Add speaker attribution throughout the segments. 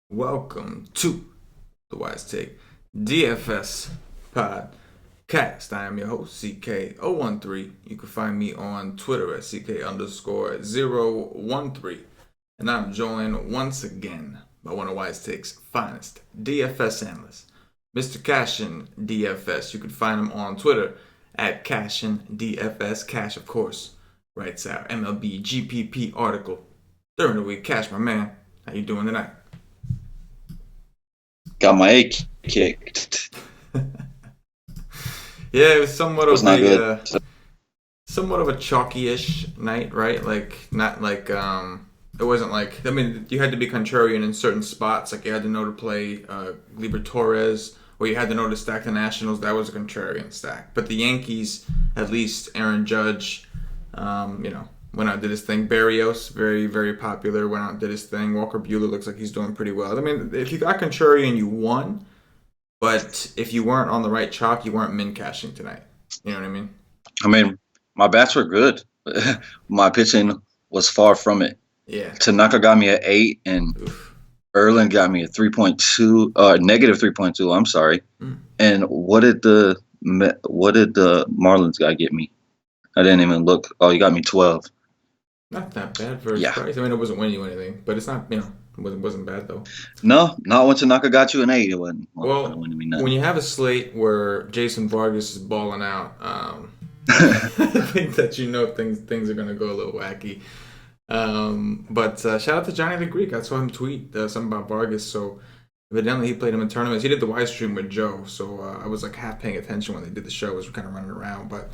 Speaker 1: Welcome to the Wise Take DFS podcast. I am your host, CK013. You can find me on Twitter at CK_013. And I'm joined once again by one of Wise Take's finest DFS analysts, Mr. CashinDFS. You can find him on Twitter at CashinDFS. Cash, of course, writes our MLB GPP article during the week. Cash, my man, how you doing tonight?
Speaker 2: Got my A kicked.
Speaker 1: Yeah, it was somewhat of a chalky-ish night, right? Like, not like, it wasn't like, I mean, you had to be contrarian in certain spots. Like, you had to know to play Gleyber Torres, or you had to know to stack the Nationals. That was a contrarian stack. But the Yankees, at least Aaron Judge, went out and did his thing. Berrios, very, very popular, went out and did his thing. Walker Buehler looks like he's doing pretty well. I mean, if you got contrarian, you won. But if you weren't on the right chalk, you weren't min cashing tonight. You know what I mean?
Speaker 2: I mean, my bats were good. My pitching was far from it.
Speaker 1: Yeah.
Speaker 2: Tanaka got me at 8, and Erlin got me at 3.2, negative 3.2. I'm sorry. And what did the Marlins guy get me? I didn't even look. Oh, he got me 12.
Speaker 1: Not that bad for his price. I mean, it wasn't winning you anything, but it's not, it wasn't bad though.
Speaker 2: No, not when Tanaka got you an 8. It wasn't.
Speaker 1: Well, when you have a slate where Jason Vargas is balling out, I think that things are going to go a little wacky. But shout out to Johnny the Greek. I saw him tweet something about Vargas. So evidently he played him in tournaments. He did the live stream with Joe, so I was like half paying attention when they did the show. I was kind of running around, but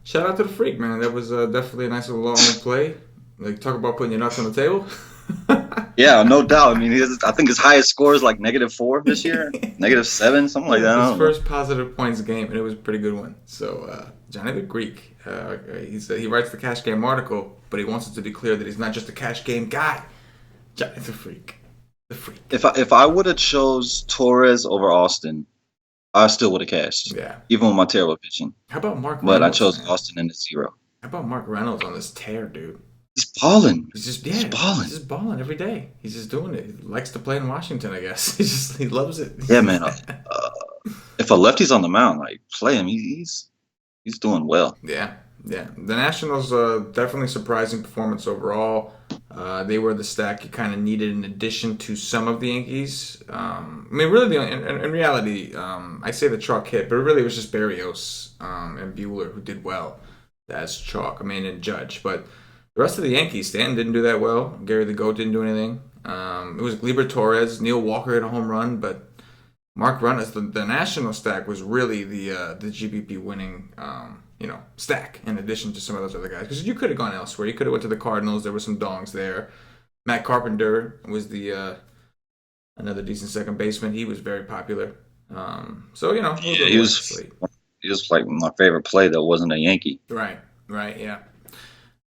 Speaker 1: shout out to the Freak, man. That was definitely a nice little long play. Like, talk about putting your nuts on the table.
Speaker 2: Yeah, no doubt. I mean, I think his highest score is like -4 this year, -7, something like that.
Speaker 1: His first positive points game, and it was a pretty good one. So, Johnny the Greek, he writes the Cash Game article, but he wants it to be clear that he's not just a Cash Game guy. Johnny the Freak. The Freak.
Speaker 2: If I would have chose Torres over Austin, I still would have cashed. Yeah. Even with my terrible pitching.
Speaker 1: How about Mark
Speaker 2: Reynolds? But I chose
Speaker 1: Austin
Speaker 2: in the 0.
Speaker 1: How about Mark Reynolds on this tear, dude?
Speaker 2: He's balling.
Speaker 1: He's just balling every day. He's just doing it. He likes to play in Washington, I guess. He loves it.
Speaker 2: Yeah, man. If a lefty's on the mound, like, play him. He's doing well.
Speaker 1: Yeah. The Nationals, definitely surprising performance overall. They were the stack you kind of needed in addition to some of the Yankees. I mean, really, in reality, I say the chalk hit, but really it was just Berrios and Buehler who did well. That's chalk. I mean, and Judge. But the rest of the Yankees, Stanton didn't do that well. Gary the Goat didn't do anything. It was Gleyber Torres. Neil Walker hit a home run, but Mark Reynolds, the National stack was really the GPP winning stack in addition to some of those other guys. Because you could have gone elsewhere. You could have went to the Cardinals. There were some dongs there. Matt Carpenter was the another decent second baseman. He was very popular.
Speaker 2: He was like my favorite play that wasn't a Yankee.
Speaker 1: Right, yeah.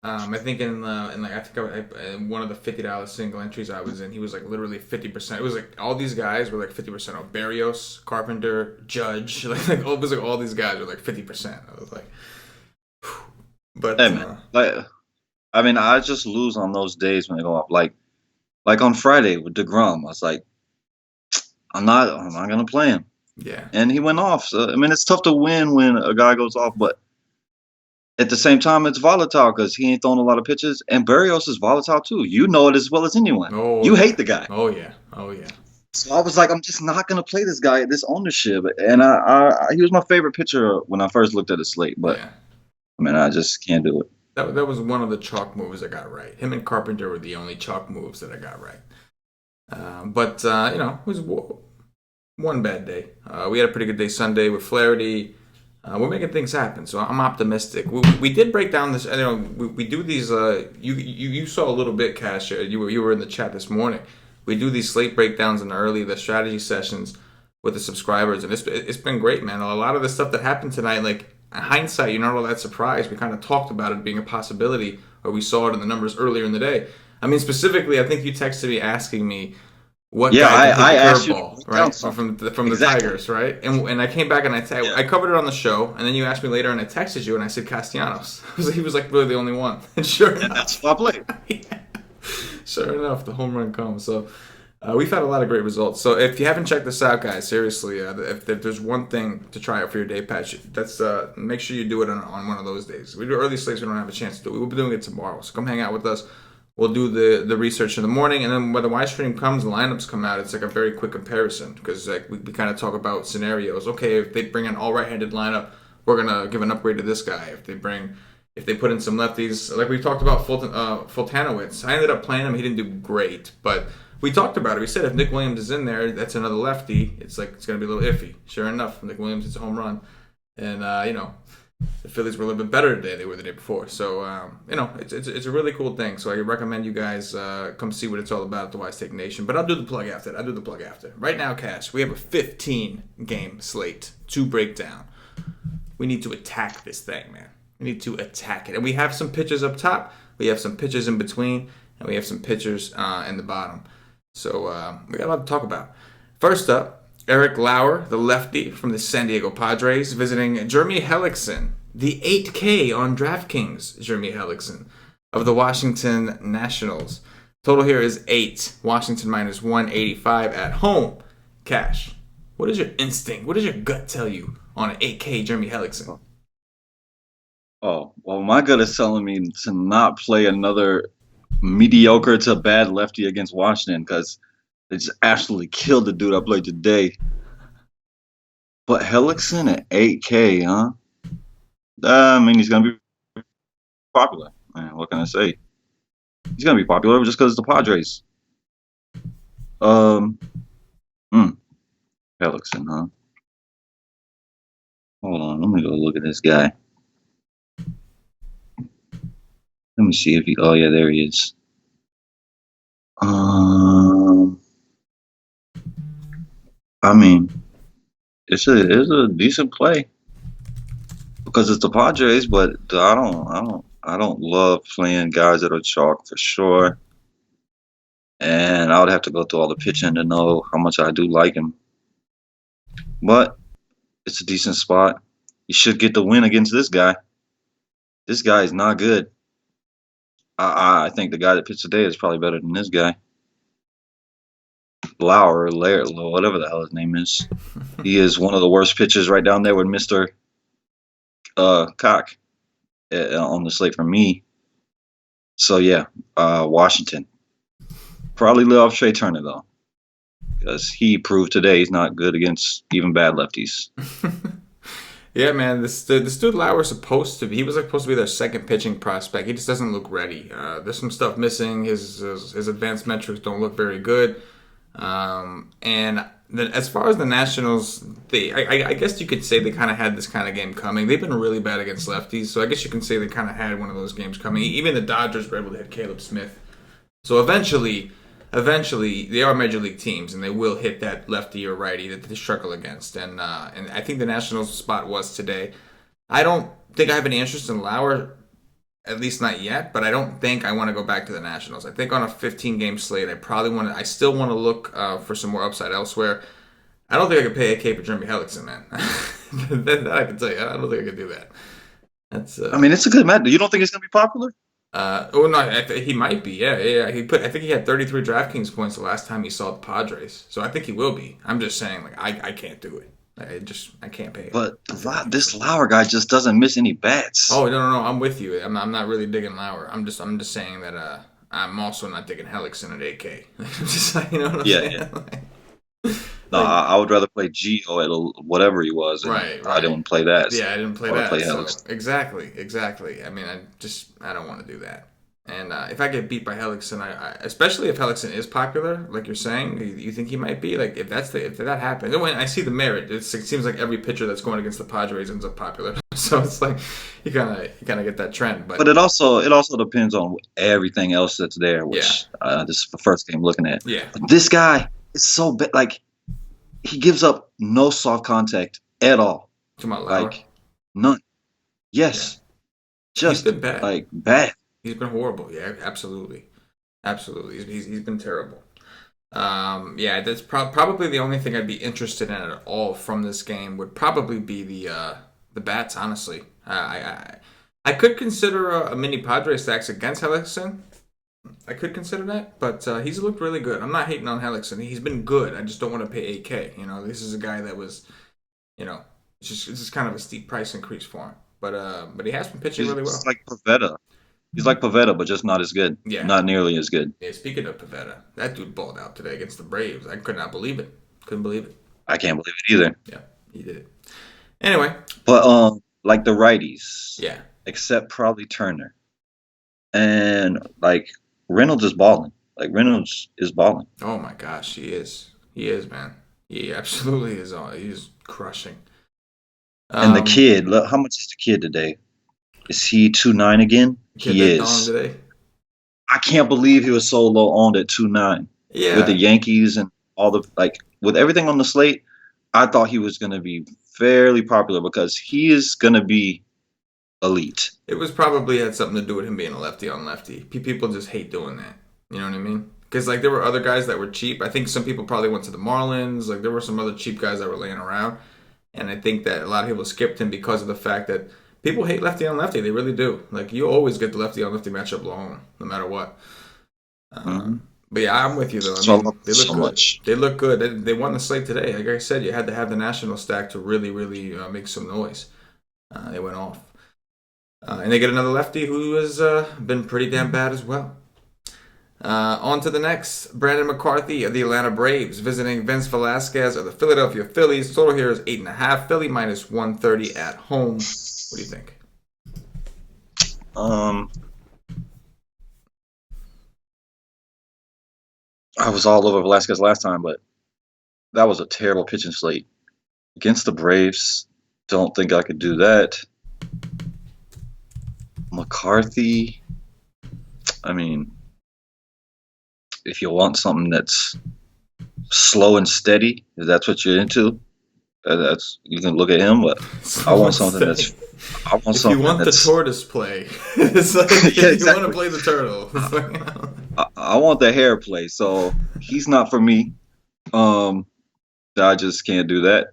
Speaker 1: I think in one of the $50 single entries I was in, he was like literally 50%. It was like all these guys were like 50% off. Berrios, Carpenter, Judge, it was like all these guys were like 50%. I was like, whew. But
Speaker 2: hey, man, I just lose on those days when they go up. Like on Friday with DeGrom, I was like, I'm not gonna play him.
Speaker 1: Yeah,
Speaker 2: and he went off. So I mean, it's tough to win when a guy goes off, but at the same time, it's volatile because he ain't throwing a lot of pitches, and Berrios is volatile too. You know it as well as anyone. You hate the guy.
Speaker 1: Oh yeah.
Speaker 2: So I was like, I'm just not gonna play this guy at this ownership, and he was my favorite pitcher when I first looked at his slate, but I mean, I just can't do it.
Speaker 1: That was one of the chalk moves I got right. Him and Carpenter were the only chalk moves that I got right. But it was one bad day. We had a pretty good day Sunday with Flaherty. We're making things happen, so I'm optimistic. We did break down this. We do these. You saw a little bit, Cash. You were in the chat this morning. We do these slate breakdowns in the strategy sessions with the subscribers, and it's been great, man. A lot of the stuff that happened tonight, like in hindsight, you're not all that surprised. We kind of talked about it being a possibility, or we saw it in the numbers earlier in the day. I mean, specifically, I think you texted me asking me what
Speaker 2: Yeah,
Speaker 1: guy can hit the
Speaker 2: I asked you to
Speaker 1: curveball,
Speaker 2: break down
Speaker 1: right? Or
Speaker 2: something.
Speaker 1: from the
Speaker 2: Exactly.
Speaker 1: Tigers, right? And I came back and
Speaker 2: Yeah.
Speaker 1: I covered it on the show, and then you asked me later, and I texted you, and I said Castellanos. He was like really the only one, and sure
Speaker 2: And that's
Speaker 1: enough,
Speaker 2: why I played.
Speaker 1: yeah, sure enough, the home run comes. So we've had a lot of great results. So if you haven't checked this out, guys, seriously, if there's one thing to try out for your day patch, that's make sure you do it on one of those days. We do early slates, we don't have a chance to do it. We'll be doing it tomorrow. So come hang out with us. We'll do the research in the morning, and then when the Y stream comes, the lineups come out. It's like a very quick comparison because like we kind of talk about scenarios. Okay, if they bring an all right-handed lineup, we're gonna give an upgrade to this guy. If they put in some lefties, like we talked about Fultanowicz, I ended up playing him. He didn't do great, but we talked about it. We said if Nick Williams is in there, that's another lefty. It's like it's gonna be a little iffy. Sure enough, Nick Williams hits a home run, and the Phillies were a little bit better today. They were the day before. So, it's a really cool thing. So I recommend you guys come see what it's all about at the Wise Take Nation. But I'll do the plug after. Right now, Cash, we have a 15-game slate to break down. We need to attack this thing, man. We need to attack it. And we have some pitchers up top. We have some pitchers in between. And we have some pitchers in the bottom. So we got a lot to talk about. First up, Eric Lauer, the lefty from the San Diego Padres, visiting Jeremy Hellickson, the 8K on DraftKings, Jeremy Hellickson, of the Washington Nationals. Total here is 8. Washington minus 185 at home. Cash, what is your instinct? What does your gut tell you on an 8K Jeremy Hellickson?
Speaker 2: Oh, well, my gut is telling me to not play another mediocre to bad lefty against Washington because they just absolutely killed the dude I played today. But Hellickson at 8K, huh? I mean, he's going to be popular. Man, what can I say? He's going to be popular just because it's the Padres. Um, Hellickson, huh? Hold on, let me go look at this guy. Let me see if he. Oh yeah, there he is. I mean, it's a decent play because it's the Padres, but I don't love playing guys that are chalk for sure. And I would have to go through all the pitching to know how much I do like him. But it's a decent spot. You should get the win against this guy. This guy is not good. I think the guy that pitched today is probably better than this guy. Lauer, Laird, whatever the hell his name is. He is one of the worst pitchers right down there with Mr. Cock on the slate for me. So, yeah, Washington. Probably lay off Trey Turner, though, because he proved today he's not good against even bad lefties.
Speaker 1: Yeah, man, this dude Lauer was supposed to be. He was like supposed to be their second pitching prospect. He just doesn't look ready. There's some stuff missing. His advanced metrics don't look very good. As far as the Nationals, I guess you could say they kind of had this kind of game coming. They've been really bad against lefties, so I guess you can say they kind of had one of those games coming. Even the Dodgers were able to hit Caleb Smith. So eventually, they are major league teams, and they will hit that lefty or righty that they struggle against. And I think the Nationals spot was today. I don't think I have any interest in Lauer, at least not yet, but I don't think I want to go back to the Nationals. I think on a 15-game slate, I still want to look for some more upside elsewhere. I don't think I could pay a K for Jeremy Hellickson, man. that I can tell you. I don't think I could do that. That's.
Speaker 2: I mean, it's a good match. You don't think it's going to be popular?
Speaker 1: He might be. Yeah. I think he had 33 DraftKings points the last time he saw the Padres, so I think he will be. I'm just saying, like, I can't do it. I can't pay it.
Speaker 2: But this Lauer guy just doesn't miss any bats.
Speaker 1: Oh no, I'm with you. I'm not really digging Lauer. I'm just saying that I'm also not digging Hellickson at 8K. I'm just like, you know what I'm saying?
Speaker 2: Yeah. No, I would rather play Gio at whatever he was.
Speaker 1: Right.
Speaker 2: I didn't play that.
Speaker 1: Yeah, I didn't play that.
Speaker 2: Play
Speaker 1: so, exactly. I mean, I don't want to do that. And if I get beat by Hellickson, especially if Hellickson is popular, like you're saying, you think he might be. Like if that happens, and when I see the merit, it seems like every pitcher that's going against the Padres ends up popular. So it's like you kind of get that trend. But
Speaker 2: it also depends on everything else that's there. Which this is the first game looking at.
Speaker 1: Yeah.
Speaker 2: But this guy is so bad. Like he gives up no soft contact at all. Like none. Yes. Yeah. Just bad. Like bad.
Speaker 1: He's been horrible. Yeah, absolutely. He's been terrible. Yeah, that's probably the only thing I'd be interested in at all from this game would probably be the bats. Honestly, I could consider a mini Padre stacks against Hellickson. I could consider that, but he's looked really good. I'm not hating on Hellickson. He's been good. I just don't want to pay 8K. This is a guy that was, you know, it's just kind of a steep price increase for him. But he has been pitching really
Speaker 2: He's
Speaker 1: well.
Speaker 2: like Pavetta. He's like Pavetta, but just not as good.
Speaker 1: Yeah.
Speaker 2: Not nearly as good.
Speaker 1: Yeah. Speaking of Pavetta, that dude balled out today against the Braves. I could not believe it. Couldn't believe it.
Speaker 2: I can't believe it either.
Speaker 1: Yeah, he did it. Anyway,
Speaker 2: But like the righties,
Speaker 1: yeah.
Speaker 2: except probably Turner. And like Reynolds is balling. Like Reynolds is balling.
Speaker 1: Oh my gosh, he is. He is, man. He absolutely is. He's crushing.
Speaker 2: And the kid, look, how much is the kid today? Is he 2.9 again?
Speaker 1: Kid
Speaker 2: He
Speaker 1: that
Speaker 2: is.
Speaker 1: today.
Speaker 2: I can't believe he was so low owned at 2.9
Speaker 1: Yeah.
Speaker 2: with the Yankees and all the like with everything on the slate. I thought he was going to be fairly popular because he is going to be elite.
Speaker 1: It was probably had something to do with him being a lefty on lefty. People just hate doing that. You know what I mean? Because like there were other guys that were cheap. I think some people probably went to the Marlins. Like there were some other cheap guys that were laying around, and I think that a lot of people skipped him because of the fact that people hate lefty on lefty. They really do. Like you always get the lefty on lefty matchup low on, no matter what.
Speaker 2: Mhm.
Speaker 1: But yeah, I'm with you though. I
Speaker 2: So I
Speaker 1: mean,
Speaker 2: love
Speaker 1: they look
Speaker 2: so
Speaker 1: good.
Speaker 2: much.
Speaker 1: They look good. They won the slate today. Like I said, you had to have the national stack to really, really make some noise. They went off. And they get another lefty who has been pretty damn bad as well. On to the next. Brandon McCarthy of the Atlanta Braves visiting Vince Velasquez of the Philadelphia Phillies. Total here is 8.5. Philly minus 130 at home. What do you think?
Speaker 2: I was all over Velasquez last time, but that was a terrible pitching slate against the Braves. Don't think I could do that. McCarthy. I mean, if you want something that's slow and steady, if that's what you're into, that's you can look at him. But I want something that's. I want
Speaker 1: if
Speaker 2: something
Speaker 1: you want
Speaker 2: that's,
Speaker 1: the tortoise play, it's like if
Speaker 2: yeah,
Speaker 1: you want to
Speaker 2: exactly.
Speaker 1: play the turtle. It's like,
Speaker 2: I want the hair play, so he's not for me. Um, I just can't do that.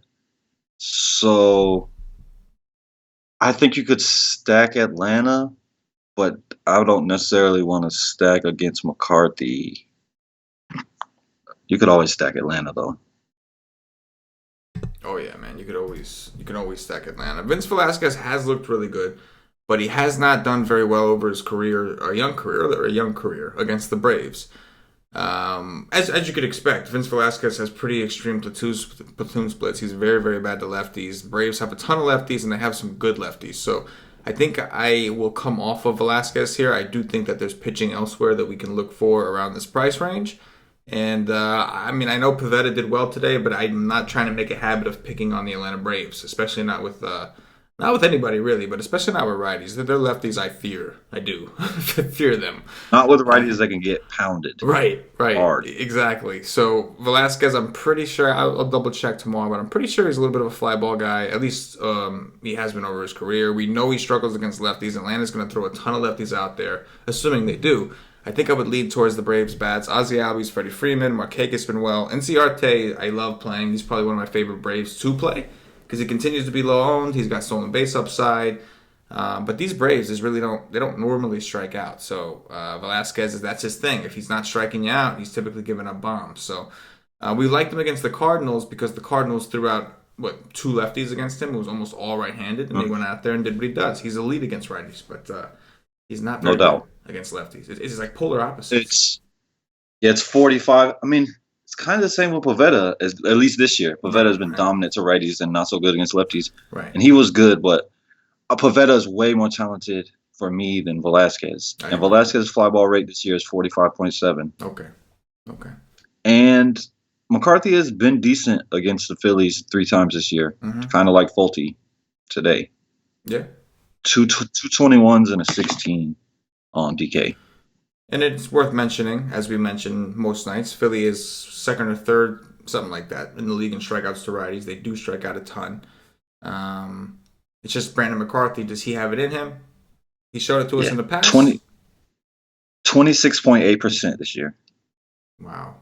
Speaker 2: So I think you could stack Atlanta, but I don't necessarily want to stack against McCarthy. You could always stack Atlanta though.
Speaker 1: oh yeah, man, you can always stack Atlanta. Vince Velasquez has looked really good, but he has not done very well over his career, a young career against the Braves. As you could expect, Vince Velasquez has pretty extreme platoon splits. He's very, very bad to lefties. The Braves have a ton of lefties, and they have some good lefties. So I think I will come off of Velasquez here. I do think that there's pitching elsewhere that we can look for around this price range. And I mean, I know Pavetta did well today, but I'm not trying to make a habit of picking on the Atlanta Braves, especially not with anybody really, but especially not with righties. They're lefties. I fear. I do fear them.
Speaker 2: Not with righties that can get pounded
Speaker 1: Right,
Speaker 2: hard.
Speaker 1: exactly. So Velasquez, I'm pretty sure I'll double check tomorrow, but I'm pretty sure he's a little bit of a fly ball guy. At least he has been over his career. We know he struggles against lefties. Atlanta's going to throw a ton of lefties out there, assuming they do. I think I would lead towards the Braves bats. Ozzie Albies, Freddie Freeman, Marquez been well. NC I love playing. He's probably one of my favorite Braves to play because he continues to be low owned. He's got stolen base upside. But these Braves they don't normally strike out. So Velasquez, that's his thing. If he's not striking you out, he's typically giving up bombs. So we liked him against the Cardinals because the Cardinals threw out two lefties against him. It was almost all right-handed, and they went out there and did what he does. He's elite against righties, but he's not very good against lefties. It's like polar opposites.
Speaker 2: It's 45. I mean, it's kind of the same with Pavetta, at least this year. Pavetta has been dominant to righties and not so good against lefties.
Speaker 1: Right.
Speaker 2: And he was good, but Pavetta is way more talented for me than Velasquez. And Velasquez's fly ball rate this year is 45.7.
Speaker 1: Okay.
Speaker 2: And McCarthy has been decent against the Phillies 3 times this year, kind of like Fulte today.
Speaker 1: Yeah.
Speaker 2: Two 21s and a 16 on DK.
Speaker 1: And it's worth mentioning, as we mentioned most nights, Philly is second or third, something like that, in the league in strikeouts to righties. They do strike out a ton. It's just Brandon McCarthy. Does he have it in him? He showed it to us in the past.
Speaker 2: 26.8% this year.
Speaker 1: Wow.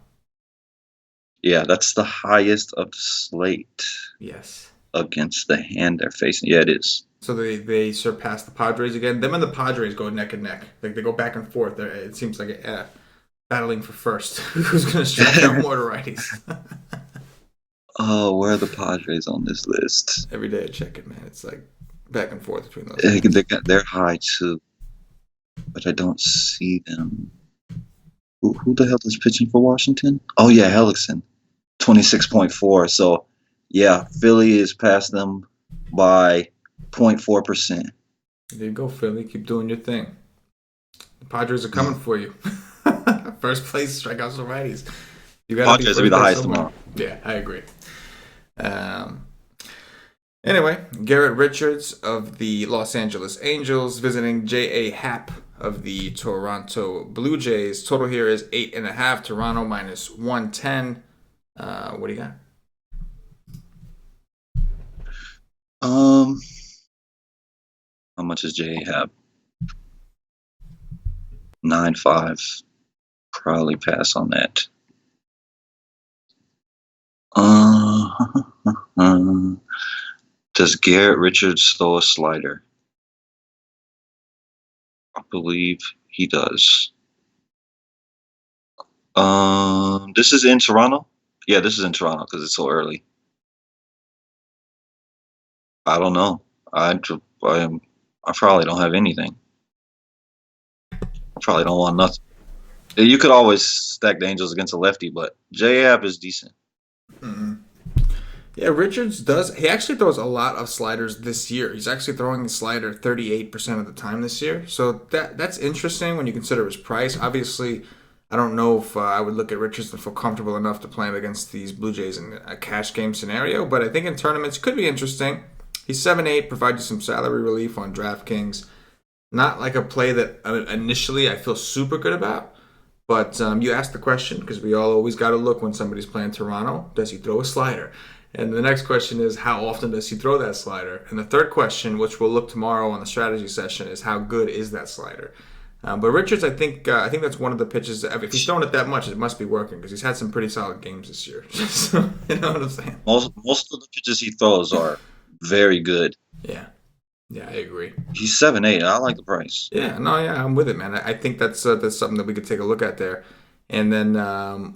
Speaker 2: Yeah, that's the highest of the slate
Speaker 1: Yes.
Speaker 2: against the hand they're facing. Yeah, it is.
Speaker 1: So they surpassed the Padres again. Them and the Padres go neck and neck. Like they go back and forth. It seems like battling for first. Who's going to strike out more to righties?
Speaker 2: Oh, where are the Padres on this list?
Speaker 1: Every day I check it, man. It's like back and forth between those
Speaker 2: They,
Speaker 1: guys.
Speaker 2: they're high too, but I don't see them. Who the hell is pitching for Washington? Oh yeah, Hellickson, 26.4. So yeah, Philly is past them by 0.4%.
Speaker 1: There you go, Philly. Keep doing your thing. The Padres are coming for you. First place strikeouts for righties. You got to be
Speaker 2: Padres will
Speaker 1: first
Speaker 2: be the
Speaker 1: place
Speaker 2: highest
Speaker 1: somewhere.
Speaker 2: tomorrow.
Speaker 1: Yeah, I agree. Anyway, Garrett Richards of the Los Angeles Angels visiting J.A. Happ of the Toronto Blue Jays. Total here is 8.5. Toronto minus 110. What do you got?
Speaker 2: How much does Jay have? 9.5. Probably pass on that. Does Garrett Richards throw a slider? I believe he does. This is in Toronto? Yeah, this is in Toronto because it's so early. I don't know. I probably don't have anything. I probably don't want nothing. You could always stack the Angels against a lefty, but J-App is decent.
Speaker 1: Mm-hmm. Yeah, Richards does. He actually throws a lot of sliders this year. He's actually throwing the slider 38% of the time this year. So that's interesting when you consider his price. Obviously, I don't know if I would look at Richards and feel comfortable enough to play him against these Blue Jays in a cash game scenario. But I think in tournaments could be interesting. He's 7-8, provides you some salary relief on DraftKings. Not like a play that initially I feel super good about. But you asked the question because we all always got to look when somebody's playing Toronto. Does he throw a slider? And the next question is, how often does he throw that slider? And the third question, which we'll look tomorrow on the strategy session, is how good is that slider? But Richards, I think that's one of the pitches. If he's throwing it that much, it must be working because he's had some pretty solid games this year. So, you know what I'm saying?
Speaker 2: Most of the pitches he throws are very good.
Speaker 1: Yeah, I agree.
Speaker 2: He's 7.8. I like the price.
Speaker 1: Yeah, I'm with it, man. I think that's something that we could take a look at there. And then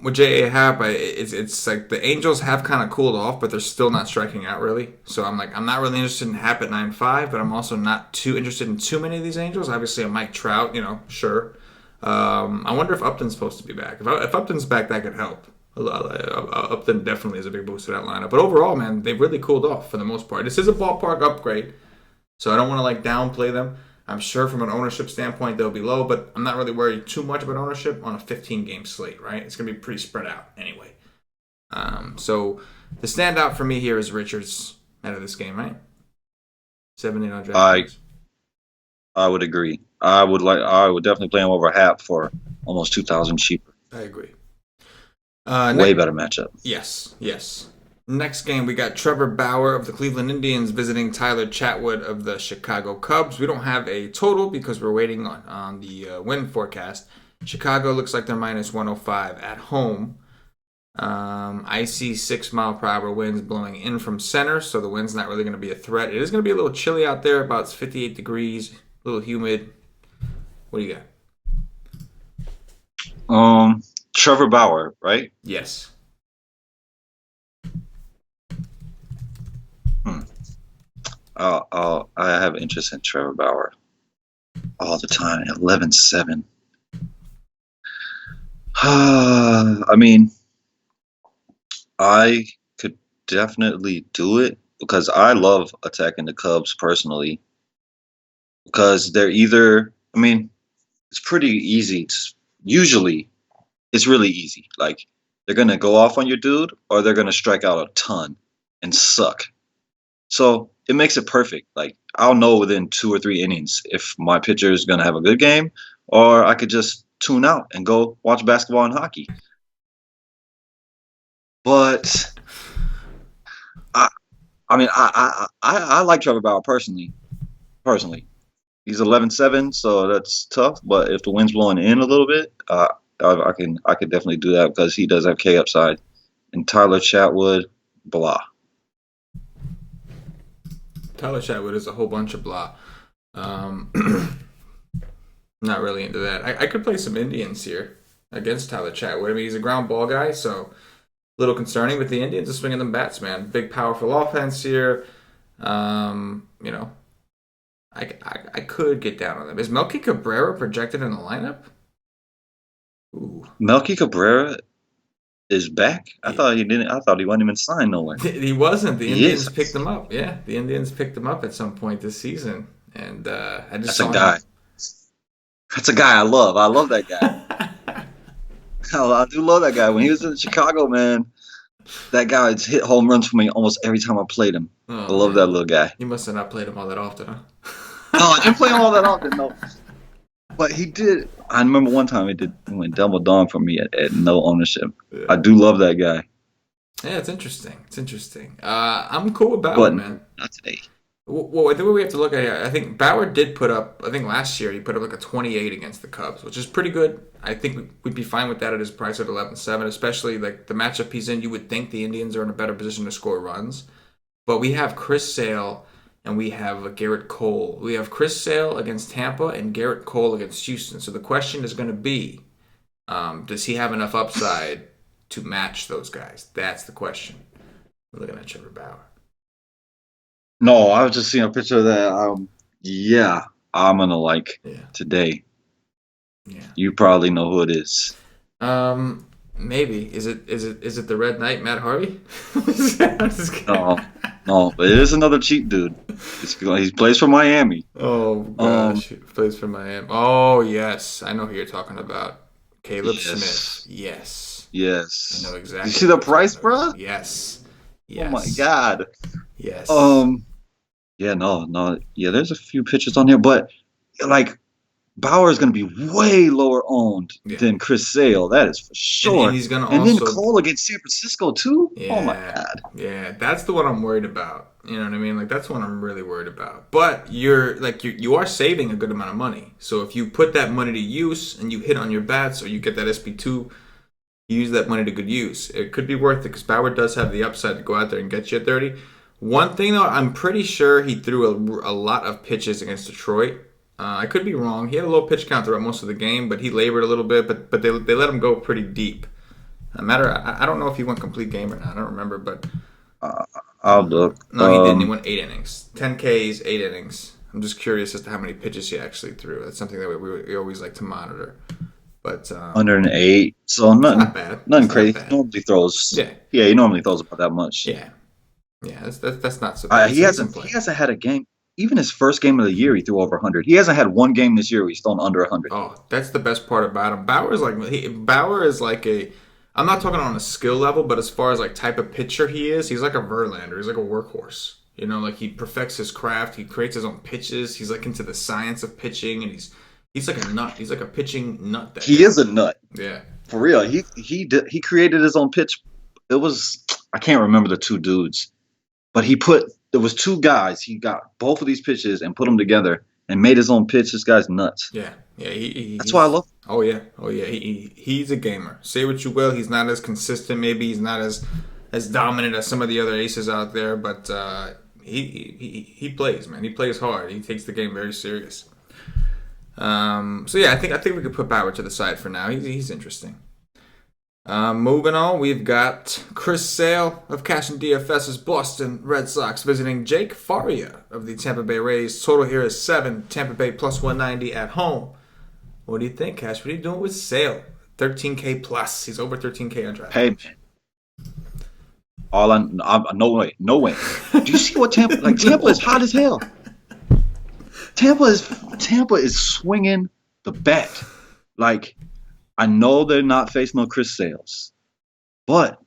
Speaker 1: with J.A. Happ, it's like the Angels have kind of cooled off, but they're still not striking out really. So I'm not really interested in Happ at 9.5, but I'm also not too interested in too many of these Angels. Obviously, a Mike Trout, sure. I wonder if Upton's supposed to be back. If Upton's back, that could help. Upton definitely is a big boost to that lineup. But overall, man, they've really cooled off for the most part. This is a ballpark upgrade, so I don't want to downplay them. I'm sure from an ownership standpoint they'll be low, but I'm not really worried too much about ownership on a 15-game slate, right? It's going to be pretty spread out anyway. So the standout for me here is Richards out of this game, right? 7-8 on DraftKings.
Speaker 2: I would agree. I would definitely play him over Happ for almost 2,000 cheaper.
Speaker 1: I agree.
Speaker 2: Way better matchup.
Speaker 1: Yes. Next game, we got Trevor Bauer of the Cleveland Indians visiting Tyler Chatwood of the Chicago Cubs. We don't have a total because we're waiting on the win forecast. Chicago looks like they're minus 105 at home. I see 6-mile-per-hour winds blowing in from center, so the wind's not really going to be a threat. It is going to be a little chilly out there, about 58 degrees, a little humid. What do you got?
Speaker 2: Trevor Bauer, right?
Speaker 1: Yes.
Speaker 2: I have interest in Trevor Bauer all the time. 11-7. I mean, I could definitely do it because I love attacking the Cubs personally. Because they're either, it's pretty easy. Usually, it's really easy. Like, they're going to go off on your dude or they're going to strike out a ton and suck. So it makes it perfect. Like, I'll know within 2 or 3 innings if my pitcher is going to have a good game, or I could just tune out and go watch basketball and hockey. But I like Trevor Bauer personally. He's 11-7, so that's tough. But if the wind's blowing in a little bit, I could definitely do that because he does have K upside. and Tyler Chatwood, blah.
Speaker 1: Tyler Chatwood is a whole bunch of blah. Not really into that. I could play some Indians here against Tyler Chatwood. I mean, he's a ground ball guy, so a little concerning. But the Indians are swinging them bats, man. Big, powerful offense here. You know, I could get down on them. Is Melky Cabrera projected in the lineup? Ooh.
Speaker 2: Melky Cabrera is back. I thought he didn't. I thought he wasn't even signed nowhere.
Speaker 1: He wasn't. The Indians picked him up. Yeah, the Indians picked him up at some point this season, and I just saw him.
Speaker 2: That's a guy I love. I love that guy. I do love that guy. When he was in Chicago, man, that guy has hit home runs for me almost every time I played him. I love that little guy.
Speaker 1: You must have not played him all that often, huh?
Speaker 2: No, I didn't play him all that often, no. But he did. I remember one time he went double dong for me at no ownership. Yeah. I do love that guy.
Speaker 1: Yeah, it's interesting. I'm cool with Bauer, man.
Speaker 2: Not today.
Speaker 1: Well, I think what we have to look at here, I think Bauer did put up, I think last year he put up like a 28 against the Cubs, which is pretty good. I think we'd be fine with that at his price at 11-7, especially like the matchup he's in. You would think the Indians are in a better position to score runs. But we have Chris Sale and we have Garrett Cole. We have Chris Sale against Tampa and Garrett Cole against Houston. So the question is going to be, does he have enough upside to match those guys? That's the question. I'm looking at Trevor Bauer.
Speaker 2: No, I was just seeing a picture of that. Yeah, I'm gonna like today. Yeah, you probably know who it is.
Speaker 1: Maybe is it the Red Knight, Matt Harvey?
Speaker 2: No, but it is another cheap dude. He plays for Miami.
Speaker 1: Oh gosh, he plays for Miami. Oh yes, I know who you're talking about. Caleb Smith. Yes.
Speaker 2: I
Speaker 1: know exactly.
Speaker 2: You see the price, bro?
Speaker 1: Yes.
Speaker 2: Oh my god.
Speaker 1: Yes.
Speaker 2: Yeah, no. Yeah, there's a few pitchers on here, but like Bauer is going to be way lower owned than Chris Sale. That is for sure.
Speaker 1: And he's going to
Speaker 2: also. And then Cole against San Francisco too.
Speaker 1: Yeah,
Speaker 2: oh my god.
Speaker 1: Yeah, that's the one I'm worried about. You know what I mean? Like that's one I'm really worried about. But you are saving a good amount of money. So if you put that money to use and you hit on your bats or you get that SP2, you use that money to good use. It could be worth it because Bauer does have the upside to go out there and get you at 30. One thing, though, I'm pretty sure he threw a lot of pitches against Detroit. I could be wrong. He had a low pitch count throughout most of the game, but he labored a little bit. But they let him go pretty deep. I don't know if he went complete game or not. I don't remember, but
Speaker 2: I'll look.
Speaker 1: No, he didn't. He went 8 innings, 10 Ks, 8 innings. I'm just curious as to how many pitches he actually threw. That's something that we always like to monitor. But
Speaker 2: 108, so nothing,
Speaker 1: not bad.
Speaker 2: Nothing crazy. He normally throws. Yeah, he normally throws about that much.
Speaker 1: Yeah, that's not so bad.
Speaker 2: He hasn't had a game. Even his first game of the year, he threw over 100. He hasn't had one game this year where he's thrown under 100.
Speaker 1: Oh, that's the best part about him. Bauer is like a. I'm not talking on a skill level, but as far as like type of pitcher he is, he's like a Verlander. He's like a workhorse. You know, like he perfects his craft. He creates his own pitches. He's like into the science of pitching, and he's like a nut. He's like a pitching nut.
Speaker 2: He is a nut.
Speaker 1: Yeah,
Speaker 2: for real. He created his own pitch. It was, I can't remember the two dudes. But there was two guys. He got both of these pitches and put them together and made his own pitch. This guy's nuts.
Speaker 1: Yeah.
Speaker 2: That's why I love him.
Speaker 1: Oh yeah. He's a gamer. Say what you will. He's not as consistent. Maybe he's not as dominant as some of the other aces out there. But he plays, man. He plays hard. He takes the game very serious. So yeah, I think we could put Bauer to the side for now. He's interesting. Moving on, we've got Chris Sale of CashinDFS's Boston Red Sox visiting Jake Faria of the Tampa Bay Rays. Total here is 7. Tampa Bay plus 190 at home. What do you think, Cash? What are you doing with Sale? 13K plus. He's over 13K on DraftKings.
Speaker 2: Hey, man. No way. Do you see what Tampa? Like Tampa is hot as hell. Tampa is swinging the bat. Like. I know they're not facing no Chris Sales, but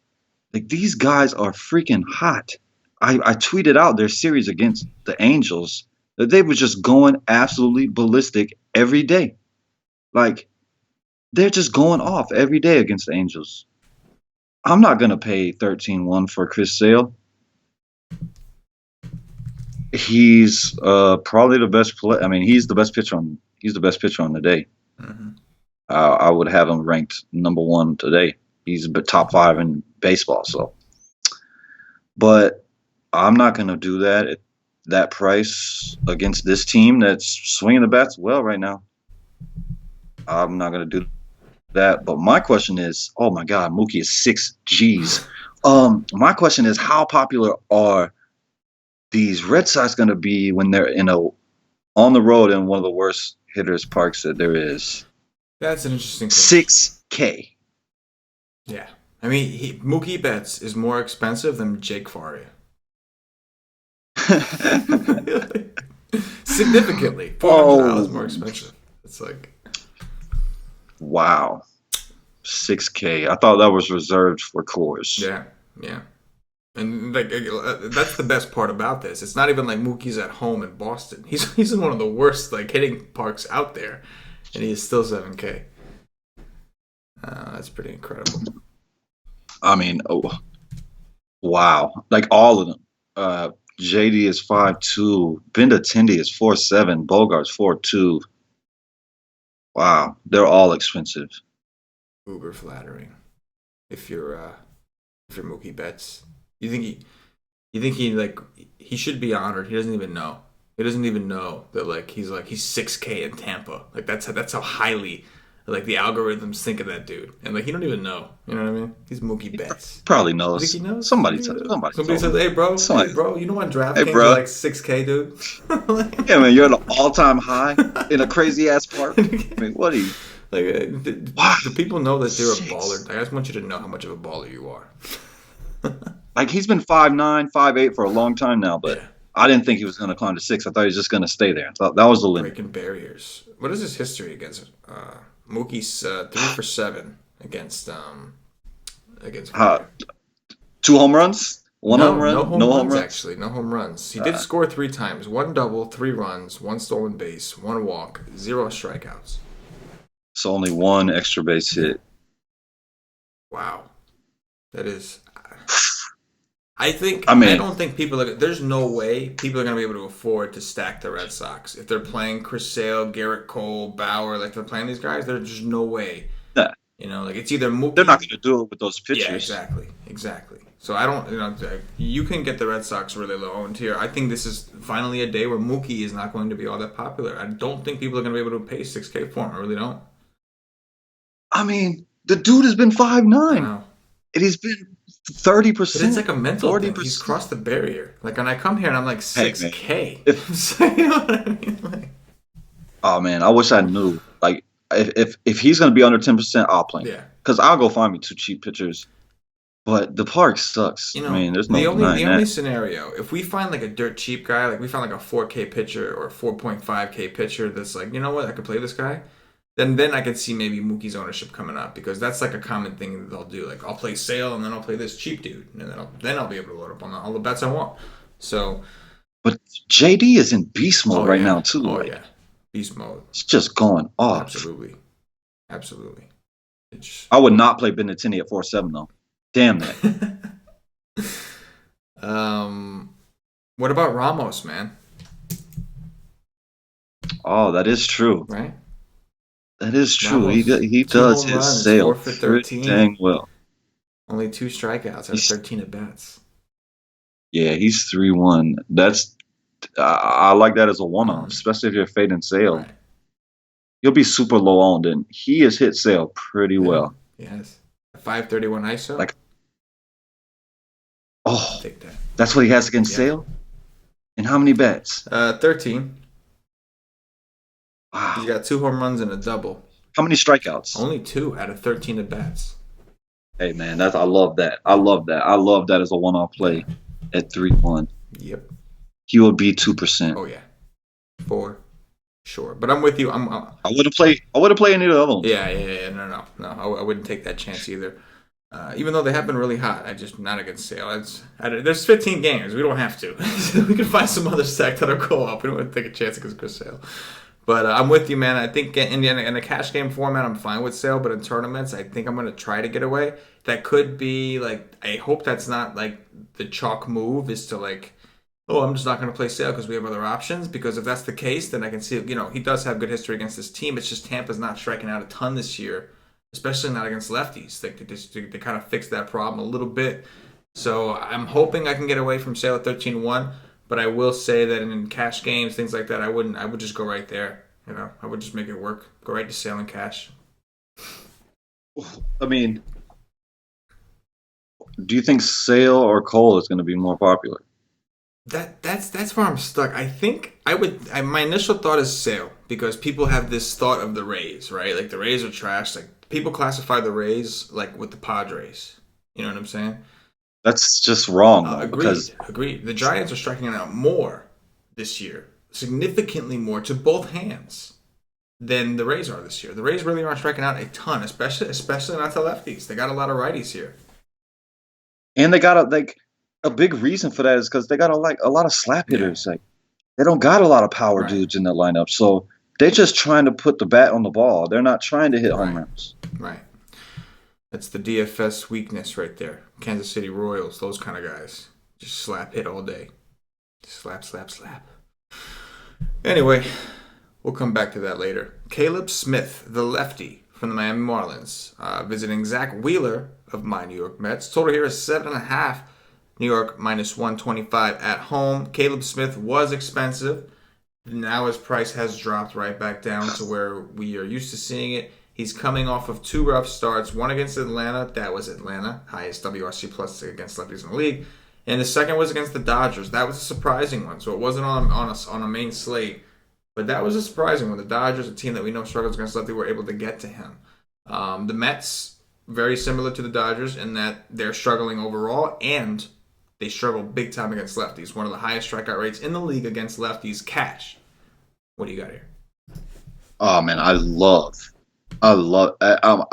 Speaker 2: like these guys are freaking hot. I tweeted out their series against the Angels that they were just going absolutely ballistic every day. Like they're just going off every day against the Angels. I'm not gonna pay 13-1 for Chris Sale. He's probably the best play. I mean, he's the best pitcher on the day. Mm-hmm. I would have him ranked number 1 today. He's top 5 in baseball. So, but I'm not going to do that at that price against this team that's swinging the bats well right now. I'm not going to do that. But my question is, oh my God, Mookie is 6 Gs. My question is, how popular are these Red Sox going to be when they're on the road in one of the worst hitters parks that there is?
Speaker 1: That's an interesting question.
Speaker 2: 6K.
Speaker 1: Yeah. I mean, Mookie Betts is more expensive than Jake Faria. Significantly. $400 more expensive. It's like...
Speaker 2: Wow. 6K. I thought that was reserved for Coors.
Speaker 1: Yeah. And like that's the best part about this. It's not even like Mookie's at home in Boston. He's in one of the worst like hitting parks out there, and he's still 7K. That's pretty incredible.
Speaker 2: I mean, wow! Like all of them. JD is 5'2", Benintendi is 4'7", Bogart's 4'2". Wow, they're all expensive.
Speaker 1: Uber flattering. If you're Mookie Betts, you think he should be honored. He doesn't even know. He doesn't even know that he's 6K in Tampa. Like that's how highly like the algorithms think of that dude, and like he don't even know. You know what I mean? He's Mookie Betts.
Speaker 2: Probably knows.
Speaker 1: You think he knows?
Speaker 2: Somebody
Speaker 1: says,
Speaker 2: "Hey,
Speaker 1: bro, you know on DraftKings you're like 6K, dude."
Speaker 2: Yeah, man, you're at an all-time high in a crazy ass park. I mean, what are you?
Speaker 1: Like, do people know that you're a baller? I just want you to know how much of a baller you are.
Speaker 2: Like he's been 5'9", 5'8" for a long time now, but
Speaker 1: yeah.
Speaker 2: I didn't think he was going to climb to 6. I thought he was just going to stay there. I thought that was the limit.
Speaker 1: Breaking barriers. What is his history against Mookie's 3 for 7 against
Speaker 2: 2 home runs? One home run?
Speaker 1: No home runs, actually. No home runs. He did score 3 times. 1 double, 3 runs, 1 stolen base, 1 walk, 0 strikeouts.
Speaker 2: So only 1 extra base hit.
Speaker 1: Wow. That is... I don't think people are... There's no way people are going to be able to afford to stack the Red Sox. If they're playing Chris Sale, Garrett Cole, Bauer, like they're playing these guys, there's just no way.
Speaker 2: Yeah.
Speaker 1: You know, like it's either Mookie...
Speaker 2: They're not going to do it with those pitchers.
Speaker 1: Yeah, exactly. So I don't... you can get the Red Sox really low owned here. I think this is finally a day where Mookie is not going to be all that popular. I don't think people are going to be able to pay 6K for him. I really don't.
Speaker 2: I mean, the dude has been 5'9".
Speaker 1: And
Speaker 2: he's been 30%. But
Speaker 1: it's like a mental 40%. Thing. He's crossed the barrier. Like when I come here and I'm like 6K. Hey, you know what I mean? Like,
Speaker 2: oh man, I wish I knew. Like if he's gonna be under 10%, I'll play him.
Speaker 1: Yeah.
Speaker 2: Because I'll go find me 2 cheap pitchers. But the park sucks. You know, I mean, there's no denying
Speaker 1: the only scenario, if we find like a dirt cheap guy, like we found like a 4K pitcher or a 4.5K pitcher that's like, you know what, I could play this guy. Then I could see maybe Mookie's ownership coming up because that's like a common thing that they'll do. Like I'll play Sale and then I'll play this cheap dude and then I'll be able to load up on all the bets I want. So,
Speaker 2: but JD is in beast mode right now too.
Speaker 1: Oh yeah, beast mode.
Speaker 2: It's just going off.
Speaker 1: Absolutely.
Speaker 2: I would not play Benintendi at 4.7 though. Damn that.
Speaker 1: What about Ramos, man?
Speaker 2: Oh, that is true.
Speaker 1: Right.
Speaker 2: That is true. Ramos, he does his runs, Sale pretty dang well.
Speaker 1: Only 2 strikeouts out of 13 at bats.
Speaker 2: Yeah, he's 3-1. That's I like that as a one-off, especially if you're fading Sale. Right. You'll be super low owned, and he has hit Sale pretty well.
Speaker 1: Yes, 531 ISO.
Speaker 2: Like, oh, take that. That's what he has against Sale. And how many bats?
Speaker 1: 13.
Speaker 2: Wow.
Speaker 1: He's got 2 home runs and a double.
Speaker 2: How many strikeouts?
Speaker 1: Only 2 out of 13 at bats.
Speaker 2: Hey man, I love that. I love that as a one-off play at 3-1.
Speaker 1: Yep.
Speaker 2: He will be 2%.
Speaker 1: Oh yeah, for sure. But I'm with you. I
Speaker 2: wouldn't play any of the other ones.
Speaker 1: Yeah. No. I wouldn't take that chance either. Even though they have been really hot, I just not against Sale. There's 15 games. We don't have to. We can find some other stack that'll go up. We don't want to take a chance against Chris Sale. But I'm with you, man. I think in a cash game format, I'm fine with Sale. But in tournaments, I think I'm going to try to get away. That could be, like, I hope that's not, like, the chalk move is to, like, oh, I'm just not going to play Sale because we have other options. Because if that's the case, then I can see, he does have good history against this team. It's just Tampa's not striking out a ton this year, especially not against lefties. They kind of fixed that problem a little bit. So I'm hoping I can get away from Sale at 13-1, but I will say that in cash games, things like that, I would just go right there. I would just make it work. Go right to Sale and cash.
Speaker 2: I mean, do you think Sale or Cole is going to be more popular?
Speaker 1: That's where I'm stuck. I think my initial thought is Sale because people have this thought of the Rays, right? Like the Rays are trash. Like people classify the Rays like with the Padres. You know what I'm saying?
Speaker 2: That's just wrong, though,
Speaker 1: Agreed. The Giants are striking out more this year, significantly more to both hands than the Rays are this year. The Rays really aren't striking out a ton, especially not to lefties. They got a lot of righties here,
Speaker 2: and they got a big reason for that is because they got a lot of slap hitters.
Speaker 1: Yeah.
Speaker 2: Like they don't got a lot of power
Speaker 1: Right.
Speaker 2: dudes in their lineup, so they're just trying to put the bat on the ball. They're not trying to hit home runs.
Speaker 1: Right. That's the DFS weakness right there. Kansas City Royals, those kind of guys. Just slap hit all day. Slap, slap, slap. Anyway, we'll come back to that later. Caleb Smith, the lefty from the Miami Marlins, visiting Zach Wheeler of my New York Mets. Total here is 7.5. New York minus 125 at home. Caleb Smith was expensive. Now his price has dropped right back down to where we are used to seeing it. He's coming off of 2 rough starts, one against Atlanta. That was Atlanta, highest WRC plus against lefties in the league. And the second was against the Dodgers. That was a surprising one. So it wasn't on a main slate. But that was a surprising one. The Dodgers, a team that we know struggles against lefty, were able to get to him. The Mets, very similar to the Dodgers in that they're struggling overall and they struggle big time against lefties. One of the highest strikeout rates in the league against lefties. Cash. What do you got here?
Speaker 2: Oh man, I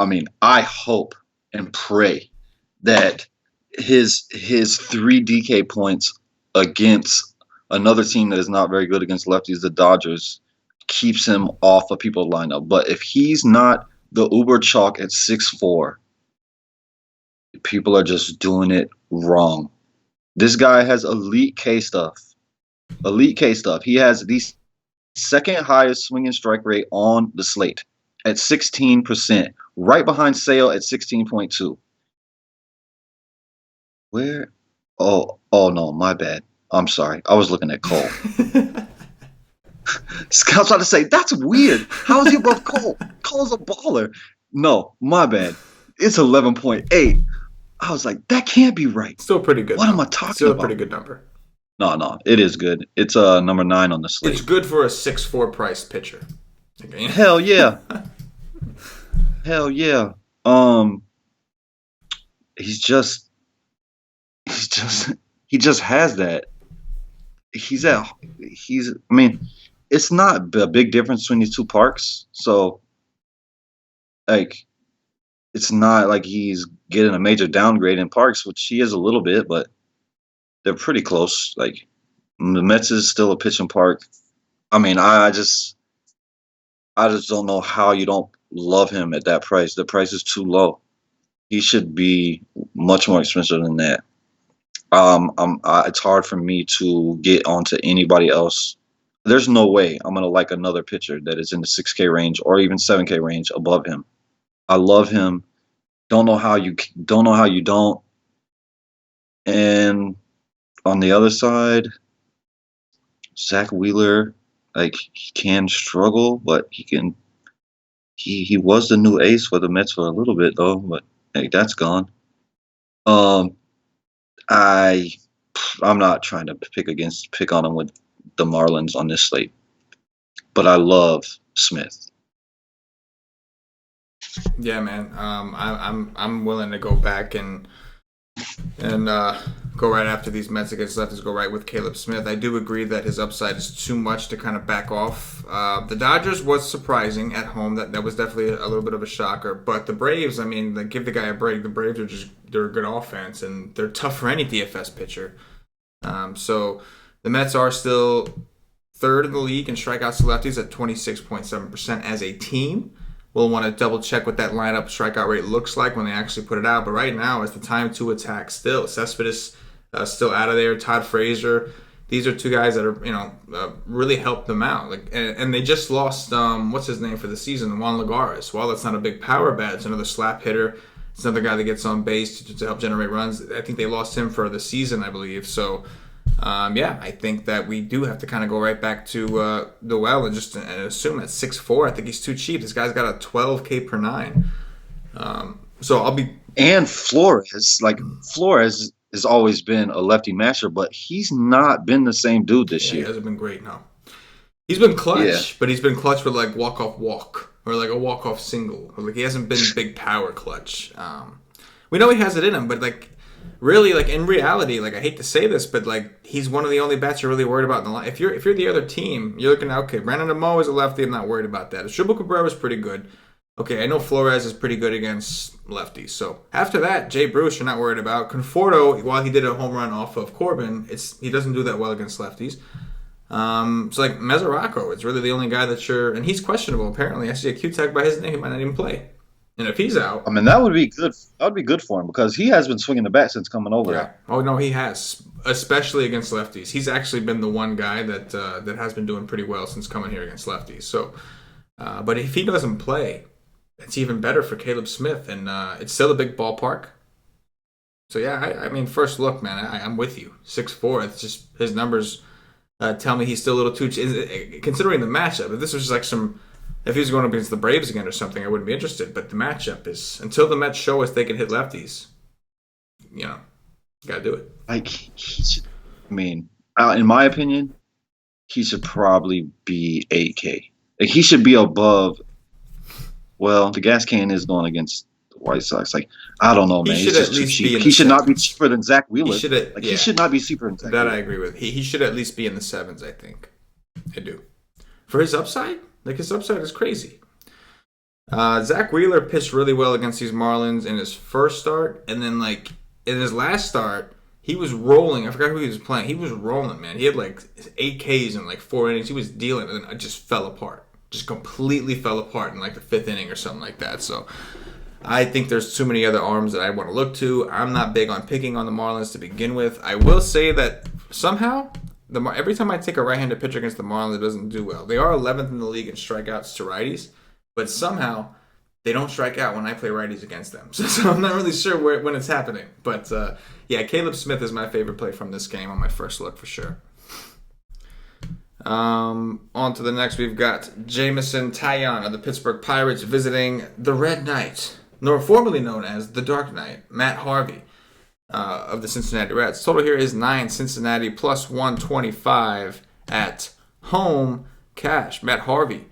Speaker 2: mean, I hope and pray that his 3 DK points against another team that is not very good against lefties, the Dodgers, keeps him off of people's lineup. But if he's not the Uber chalk at 6'4", people are just doing it wrong. This guy has elite K stuff. He has the second highest swinging strike rate on the slate at 16%, right behind Sale at 16.2. Where? Oh no, my bad. I'm sorry. I was looking at Cole. Scout's trying to say, that's weird. How is he above Cole? Cole's a baller. No, my bad. It's 11.8. I was like, that can't be right.
Speaker 1: Still pretty good.
Speaker 2: What am I talking about?
Speaker 1: Still a pretty good number.
Speaker 2: No, it is good. It's number 9 on the slate.
Speaker 1: It's good for a 6'4" priced pitcher. Okay.
Speaker 2: Hell yeah. Hell yeah. He just has that. I mean, it's not a big difference between these two parks. So, like, it's not like he's getting a major downgrade in parks, which he is a little bit, but they're pretty close. Like, the Mets is still a pitching park. I mean, I just don't know how you don't love him at that price. The price is too low. He should be much more expensive than that. It's hard for me to get onto anybody else. There's no way I'm gonna like another pitcher that is in the 6K range or even 7K range above him. I love him. Don't know how you don't. And on the other side, Zach Wheeler, like, he can struggle, but he can. He was the new ace for the Mets for a little bit though, but hey, that's gone. I'm not trying to pick on him with the Marlins on this slate, but I love Smith.
Speaker 1: Yeah, man. I'm willing to go back and go right after these Mets against lefties. Go right with Caleb Smith. I do agree that his upside is too much to kind of back off. The Dodgers was surprising at home. That was definitely a little bit of a shocker. But the Braves, I mean, they give the guy a break. The Braves they're a good offense and they're tough for any DFS pitcher. So the Mets are still third in the league in strikeouts to lefties at 26.7% as a team. We'll want to double check what that lineup strikeout rate looks like when they actually put it out. But right now, it's the time to attack still. Cespedes still out of there. Todd Frazier. these are two guys that are really helped them out. Like, and they just lost what's his name for the season, Juan Lagares. While that's not a big power bat, it's another slap hitter. It's another guy that gets on base to help generate runs. I think they lost him for the season, I believe. So, I think that we do have to kind of go right back to the well and just assume at 6'4", I think he's too cheap. This guy's got a 12K per 9. So I'll be...
Speaker 2: And Flores has always been a lefty masher, but he's not been the same dude this year.
Speaker 1: He hasn't been great, no. He's been clutch, but he's been clutch with like walk-off walk or like a walk-off single. Like he hasn't been big power clutch. We know he has it in him, but like really, like in reality, like I hate to say this, but like he's one of the only bats you're really worried about in the line. If you're the other team, you're looking at, okay, Brandon Amo is a lefty. I'm not worried about that. Asdrubal Cabrera is pretty good. Okay, I know Flores is pretty good against lefties. So after that, Jay Bruce, you're not worried about. Conforto, while he did a home run off of Corbin, he doesn't do that well against lefties. So like Mesoraco, it's really the only guy that you're, and he's questionable apparently. I see a Q tag by his name, he might not even play. And if he's out,
Speaker 2: I mean that would be good. That would be good for him because he has been swinging the bat since coming over there.
Speaker 1: Oh no, he has, especially against lefties. He's actually been the one guy that has been doing pretty well since coming here against lefties. So, but if he doesn't play, it's even better for Caleb Smith, and it's still a big ballpark. So yeah, I mean, first look, man, I'm with you. 6'4", it's just his numbers tell me he's still a little too. Considering the matchup, if this was just like if he was going up against the Braves again or something, I wouldn't be interested. But the matchup is, until the Mets show us they can hit lefties, you gotta do it.
Speaker 2: Like he should, I mean, in my opinion, he should probably be 8K. Like he should be above. Well, the gas can is going against the White Sox. Like, I don't know, man. He's just too cheap. He should not be cheaper than Zach Wheeler. He should not be cheaper than Zach Wheeler.
Speaker 1: That I agree with. He should at least be in the 7s, I think. I do. For his upside? Like, his upside is crazy. Zach Wheeler pitched really well against these Marlins in his first start. And then, like, in his last start, he was rolling. I forgot who he was playing. He was rolling, man. He had, like, 8 Ks in, like, 4 innings. He was dealing, and then it just fell apart. Just completely fell apart in like the 5th inning or something like that. So I think there's too many other arms that I want to look to. I'm not big on picking on the Marlins to begin with. I will say that somehow every time I take a right-handed pitcher against the Marlins, it doesn't do well. They are 11th in the league in strikeouts to righties, but somehow they don't strike out when I play righties against them. So I'm not really sure when it's happening. But Caleb Smith is my favorite play from this game on my first look for sure. On to the next, we've got Jameson Taillon of the Pittsburgh Pirates visiting the Red Knight, formerly known as the Dark Knight, Matt Harvey of the Cincinnati Reds. Total here is 9, Cincinnati plus 125 at home cash. Matt Harvey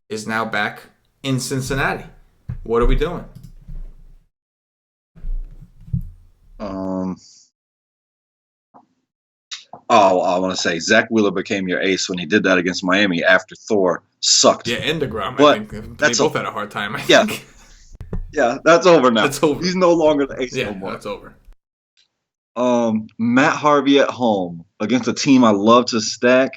Speaker 1: is now back in Cincinnati. What are we doing?
Speaker 2: I want to say Zach Wheeler became your ace when he did that against Miami after Thor sucked.
Speaker 1: Yeah, and DeGrom.
Speaker 2: But
Speaker 1: I think they both had a hard time. I
Speaker 2: yeah,
Speaker 1: think.
Speaker 2: Yeah, that's over now.
Speaker 1: That's over.
Speaker 2: He's no longer the ace no more.
Speaker 1: Yeah, that's over.
Speaker 2: Matt Harvey at home against a team I love to stack.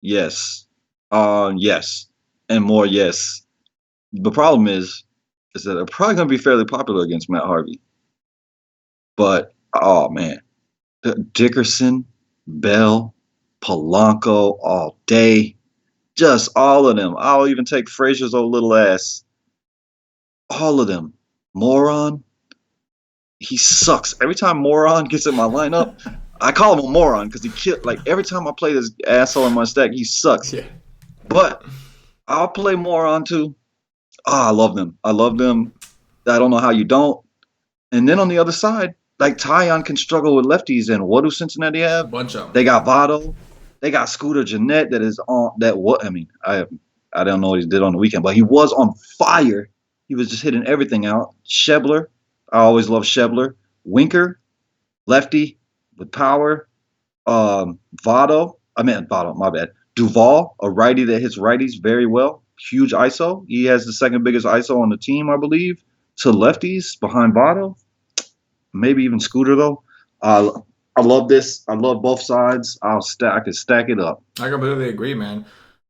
Speaker 2: Yes. Yes. And more yes. The problem is that they're probably going to be fairly popular against Matt Harvey. But, oh, man. Dickerson, Bell, Polanco all day. Just all of them. I'll even take Frazier's old little ass. All of them. Moron. He sucks. Every time Moron gets in my lineup, I call him a moron because he killed. Like every time I play this asshole in my stack, he sucks.
Speaker 1: Yeah.
Speaker 2: But I'll play Moron too. I love them. I love them. I don't know how you don't. And then on the other side, like Taillon can struggle with lefties, and what do Cincinnati have?
Speaker 1: Bunch of them.
Speaker 2: They got Votto. They got Scooter Gennett that is on that. What I mean, I don't know what he did on the weekend, but he was on fire. He was just hitting everything out. Schebler. I always love Schebler. Winker, lefty with power. Votto, my bad. Duvall, a righty that hits righties very well. Huge ISO. He has the second biggest ISO on the team, I believe, to lefties behind Votto. Maybe even Scooter, though. I love this. I love both sides. I can stack it up.
Speaker 1: I completely agree, man.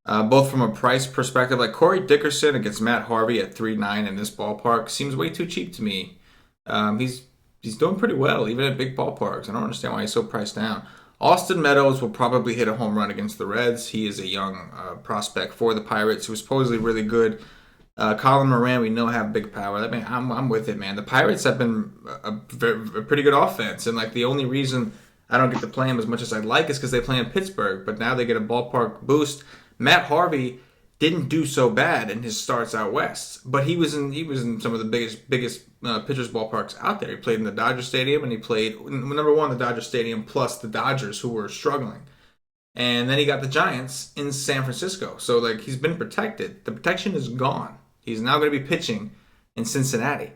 Speaker 1: Both from a price perspective, like Corey Dickerson against Matt Harvey at 3.9 in this ballpark seems way too cheap to me. He's doing pretty well, even at big ballparks. I don't understand why he's so priced down. Austin Meadows will probably hit a home run against the Reds. He is a young prospect for the Pirates who is supposedly really good. Colin Moran, we know have big power. I mean, I'm with it, man. The Pirates have been a pretty good offense, and like the only reason I don't get to play them as much as I'd like is because they play in Pittsburgh. But now they get a ballpark boost. Matt Harvey didn't do so bad in his starts out west, but he was in some of the biggest pitchers ballparks out there. He played in the Dodger Stadium, and he played number one the Dodger Stadium plus the Dodgers, who were struggling. And then he got the Giants in San Francisco. So like he's been protected. The protection is gone. He's now going to be pitching in Cincinnati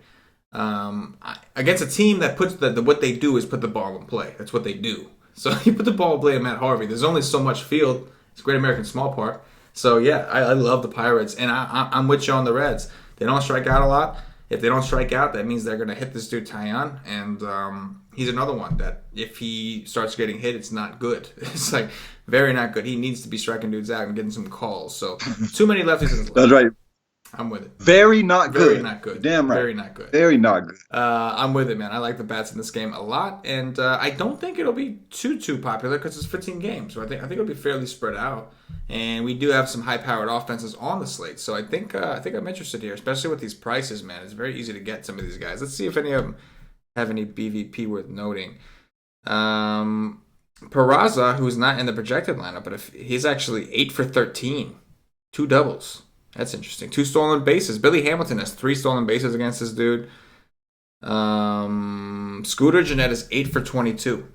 Speaker 1: against a team that puts what they do is put the ball in play. That's what they do. So you put the ball in play at Matt Harvey. There's only so much field. It's Great American Small Park. So yeah, I love the Pirates, and I'm with you on the Reds. They don't strike out a lot. If they don't strike out, that means they're going to hit this dude Tyon, and he's another one that if he starts getting hit, it's not good. It's like very not good. He needs to be striking dudes out and getting some calls. So too many lefties in his
Speaker 2: That's right.
Speaker 1: I'm with it.
Speaker 2: Very not good.
Speaker 1: Very not good.
Speaker 2: Damn right.
Speaker 1: Very not good.
Speaker 2: Very not good.
Speaker 1: I'm with it, man. I like the bats in this game a lot, and I don't think it'll be too popular because it's 15 games. So I think it'll be fairly spread out, and we do have some high-powered offenses on the slate. So I think I'm interested here, especially with these prices, man. It's very easy to get some of these guys. Let's see if any of them have any BVP worth noting. Peraza, who's not in the projected lineup, but if he's actually 8 for 13, 2 doubles. That's interesting. 2 stolen bases. Billy Hamilton has 3 stolen bases against this dude. Scooter Gennett is 8 for 22.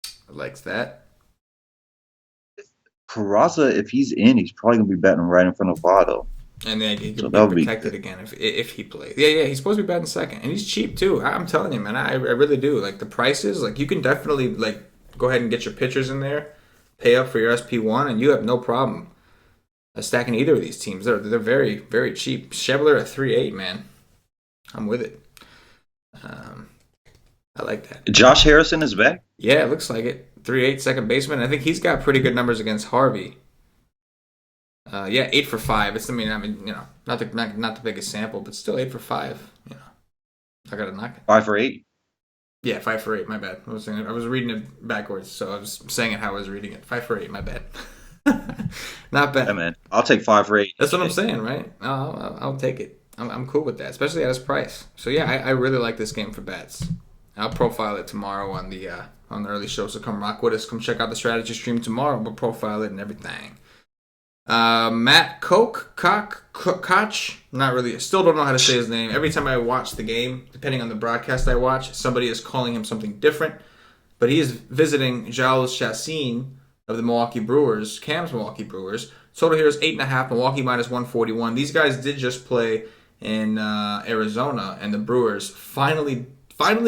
Speaker 1: I like that.
Speaker 2: Peraza, if he's in, he's probably going to be batting right in front of Votto.
Speaker 1: And then he can be protected again if he plays. Yeah, he's supposed to be batting second. And he's cheap, too. I'm telling you, man, I really do. Like, the prices, like, you can definitely, like, go ahead and get your pitchers in there, pay up for your SP1, and you have no problem stacking either of these teams. They're very, very cheap. Schebler at 3.8, man. I'm with it. I like that.
Speaker 2: Josh Harrison is back?
Speaker 1: Yeah, it looks like it. 3.8 second baseman. I think he's got pretty good numbers against Harvey. 8 for 5. It's not the biggest sample, but still 8 for 5. I gotta knock it.
Speaker 2: 5 for 8.
Speaker 1: Yeah, 5 for 8. My bad. I was reading it backwards, so I was saying it how I was reading it. 5 for 8. My bad. Not bad.
Speaker 2: Yeah, man. I'll take 5 for 8.
Speaker 1: That's what I'm saying, right? I'll take it. I'm cool with that, especially at his price. So yeah, I really like this game for bets. I'll profile it tomorrow on the early show. So come rock with us. Come check out the strategy stream tomorrow. We'll profile it and everything. Matt Koch, not really. I still don't know how to say his name. Every time I watch the game, depending on the broadcast I watch, somebody is calling him something different. But he is visiting Giles Chassin of the Milwaukee Brewers, Cam's Milwaukee Brewers. Total here is 8.5, Milwaukee minus 141. These guys did just play in Arizona, and the Brewers finally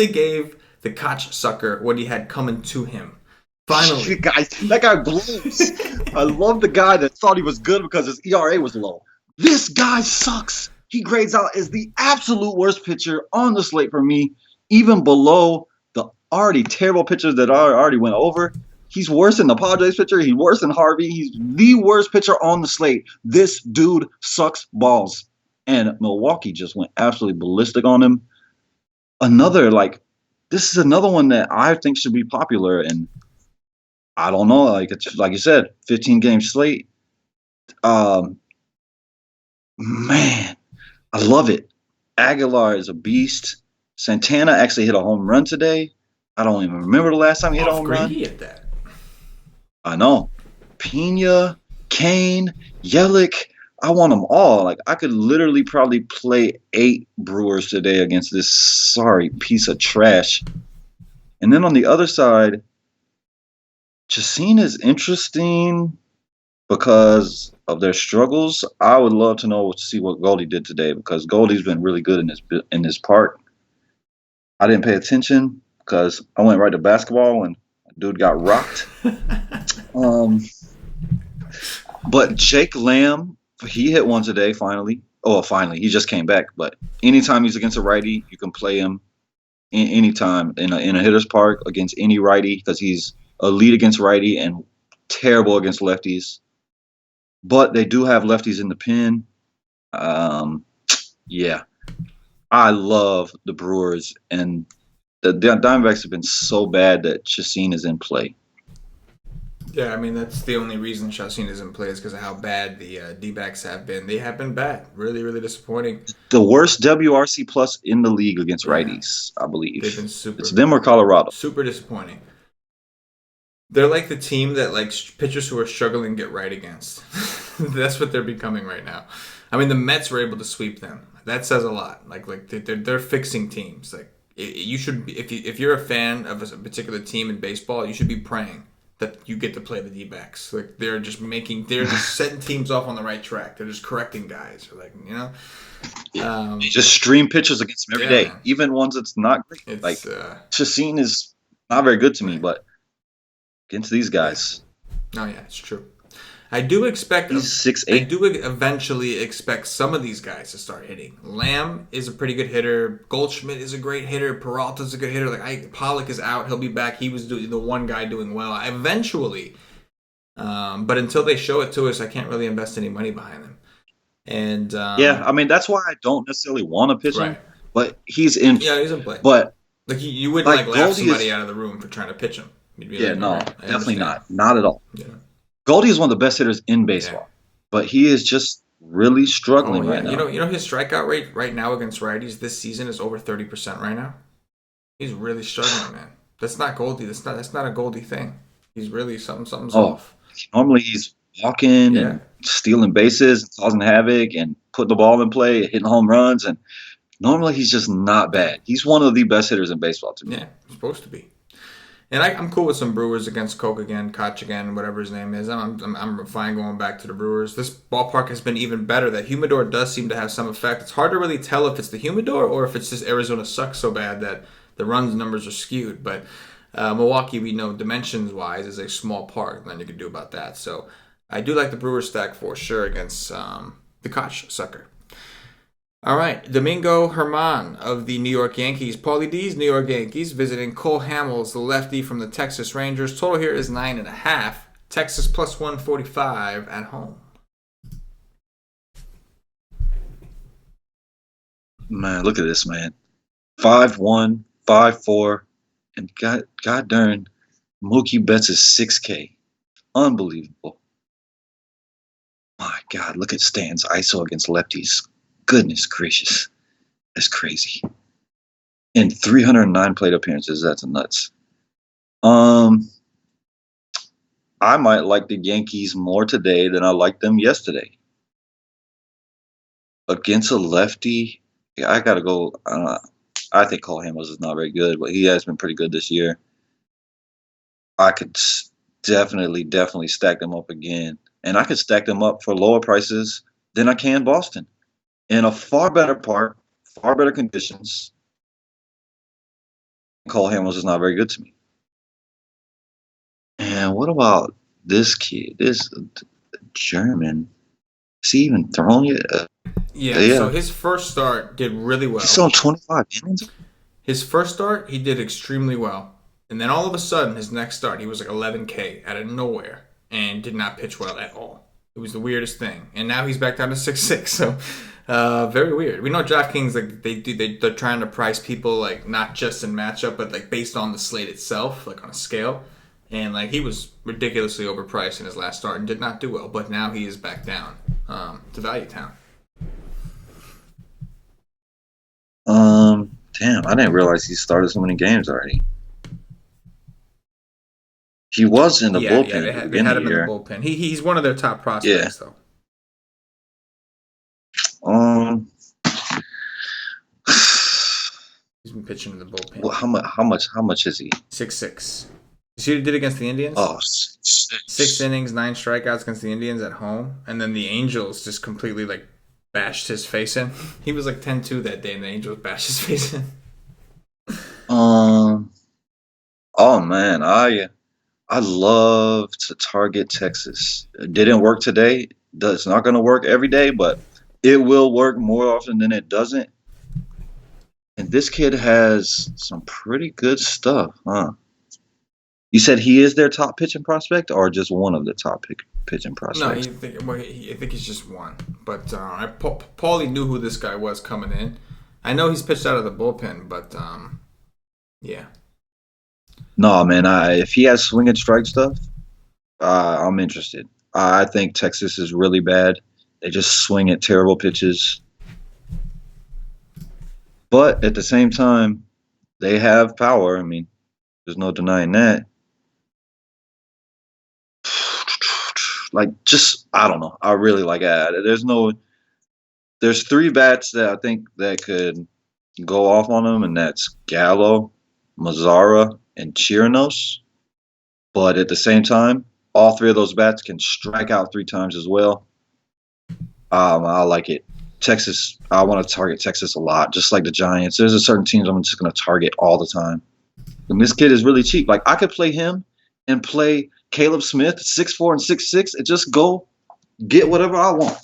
Speaker 1: gave the Koch sucker what he had coming to him. Finally.
Speaker 2: That guy blows. I love the guy that thought he was good because his ERA was low. This guy sucks. He grades out as the absolute worst pitcher on the slate for me, even below the already terrible pitchers that I already went over. He's worse than the Padres pitcher. He's worse than Harvey. He's the worst pitcher on the slate. This dude sucks balls. And Milwaukee just went absolutely ballistic on him. This is another one that I think should be popular. And I don't know, it's like you said, 15-game slate. Man, I love it. Aguilar is a beast. Santana actually hit a home run today. I don't even remember the last time he hit a home run.
Speaker 1: He hit that.
Speaker 2: I know. Pena, Kane, Yelich. I want them all. Like, I could literally probably play 8 Brewers today against this sorry piece of trash. And then on the other side, Chassin is interesting because of their struggles. I would love to see what Goldie did today because Goldie's been really good in this park. I didn't pay attention because I went right to basketball and dude got rocked. But Jake Lamb, he hit one today finally. Oh, finally. He just came back. But anytime he's against a righty, you can play him anytime in a hitter's park against any righty because he's elite against righty and terrible against lefties. But they do have lefties in the pen. Yeah. I love the Brewers, and the Diamondbacks have been so bad that Chassin is in play.
Speaker 1: Yeah, I mean that's the only reason Chassin isn't play is because of how bad the D-backs have been. They have been bad, really, really disappointing.
Speaker 2: The worst WRC plus in the league against
Speaker 1: Yeah,
Speaker 2: righties, I believe.
Speaker 1: they've been
Speaker 2: It's
Speaker 1: super,
Speaker 2: them or Colorado.
Speaker 1: super disappointing. They're like the team that like pitchers who are struggling get right against. That's what they're becoming right now. I mean, the Mets were able to sweep them. That says a lot. Like they're fixing teams. Like you should be, if you're a fan of a particular team in baseball, you should be praying that you get to play the D-backs. Like they're just setting teams off on the right track. They're just correcting guys. Or like
Speaker 2: Yeah. They just stream pitchers against them every day,
Speaker 1: man.
Speaker 2: even ones that's not great.
Speaker 1: It's
Speaker 2: Like Chassin is not very good to me,
Speaker 1: right.
Speaker 2: but against these guys,
Speaker 1: Oh yeah, it's true. I do expect
Speaker 2: he's
Speaker 1: I
Speaker 2: 6'8".
Speaker 1: do eventually expect some of these guys to start hitting. Lamb is a pretty good hitter. Goldschmidt is a great hitter. Peralta's a good hitter. Pollock is out. He'll be back. He was the one guy doing well. Eventually, but until they show it to us, I can't really invest any money behind them. And
Speaker 2: Yeah, I mean that's why I don't necessarily want to pitch him,
Speaker 1: right,
Speaker 2: but he's in.
Speaker 1: yeah, he's in play.
Speaker 2: But
Speaker 1: Like you wouldn't
Speaker 2: like
Speaker 1: like laugh
Speaker 2: Goldie
Speaker 1: somebody
Speaker 2: is,
Speaker 1: out of the room for trying to pitch him. You'd be
Speaker 2: yeah,
Speaker 1: like, all
Speaker 2: no,
Speaker 1: right, I
Speaker 2: definitely
Speaker 1: understand.
Speaker 2: not at all.
Speaker 1: Yeah.
Speaker 2: Goldie is one of the best hitters in
Speaker 1: Yeah.
Speaker 2: baseball, but he is just really
Speaker 1: Oh
Speaker 2: struggling
Speaker 1: yeah,
Speaker 2: right now.
Speaker 1: you know his strikeout rate right now against righties this season is over 30% right now. He's really struggling, man. That's not Goldie. That's not a Goldie thing. He's really something's
Speaker 2: Oh,
Speaker 1: off.
Speaker 2: normally he's walking
Speaker 1: Yeah,
Speaker 2: and stealing bases and causing havoc and putting the ball in play, hitting home runs, and normally he's just not bad. He's one of the best hitters in baseball to me.
Speaker 1: yeah, supposed to be. And I'm cool with some Brewers against Koch again, whatever his name is. I'm fine going back to the Brewers. This ballpark has been even better. That humidor does seem to have some effect. It's hard to really tell if it's the humidor or if it's just Arizona sucks so bad that the runs numbers are skewed. But Milwaukee, we know dimensions wise, is a small park. Nothing you can do about that. So I do like the Brewers stack for sure against the Koch sucker. All right, Domingo Herman of the New York Yankees. Paulie D's New York Yankees visiting Cole Hamels, the lefty from the Texas Rangers. Total here is 9.5. Texas plus 145 at home.
Speaker 2: Man, look at this man. 5'1", 5'4", and god darn, Mookie Betts is 6K. Unbelievable. My God, look at Stan's ISO against lefties. Goodness gracious. That's crazy. In 309 plate appearances, that's nuts. I might like the Yankees more today than I liked them yesterday. Against a lefty, yeah, I gotta go. I think Cole Hamels is not very good, but he has been pretty good this year. I could definitely stack them up again, and I could stack them up for lower prices than I can Boston in a far better park, far better conditions. Cole Hamels is not very good to me. And what about this kid? This German. Is he even thrown yet?
Speaker 1: Yeah, so his first start did really well.
Speaker 2: He's on 25 innings.
Speaker 1: His first start, he did extremely well. And then all of a sudden, his next start, he was like 11K out of nowhere and did not pitch well at all. It was the weirdest thing. And now he's back down to 6'6". So very weird. We know DraftKings, like they're trying to price people like not just in matchup, but like based on the slate itself, like on a scale. And like he was ridiculously overpriced in his last start and did not do well. But now he is back down to Value Town.
Speaker 2: Damn, I didn't realize he started so many games already. He was in the bullpen.
Speaker 1: Yeah, they had him in the bullpen. He's one of their top prospects, though. He's been pitching in the bullpen.
Speaker 2: Well, how much is he?
Speaker 1: 6'6". You see what he did against the Indians?
Speaker 2: Oh, 6.
Speaker 1: 6 innings, 9 strikeouts against the Indians at home, and then the Angels just completely like bashed his face in. He was like 10-2 that day, and the Angels bashed his face in.
Speaker 2: Oh man, I love to target Texas. It didn't work today. It's not going to work every day, but it will work more often than it doesn't. And this kid has some pretty good stuff, huh? You said he is their top pitching prospect, or just one of the top pitching prospects?
Speaker 1: No, I think he's just one. But Paulie knew who this guy was coming in. I know he's pitched out of the bullpen, but yeah.
Speaker 2: No, man. If he has swing and strike stuff, I'm interested. I think Texas is really bad. They just swing at terrible pitches. But at the same time, they have power. I mean, there's no denying that. Like, just I don't know. I really like it. There's three bats that I think that could go off on them, and that's Gallo, Mazzara, and Chirinos. But at the same time, all three of those bats can strike out three times as well. I like it. Texas, I want to target Texas a lot, just like the Giants. There's a certain teams I'm just going to target all the time. And this kid is really cheap. Like, I could play him and play Caleb Smith, 6'4" and 6'6", and just go get whatever I want.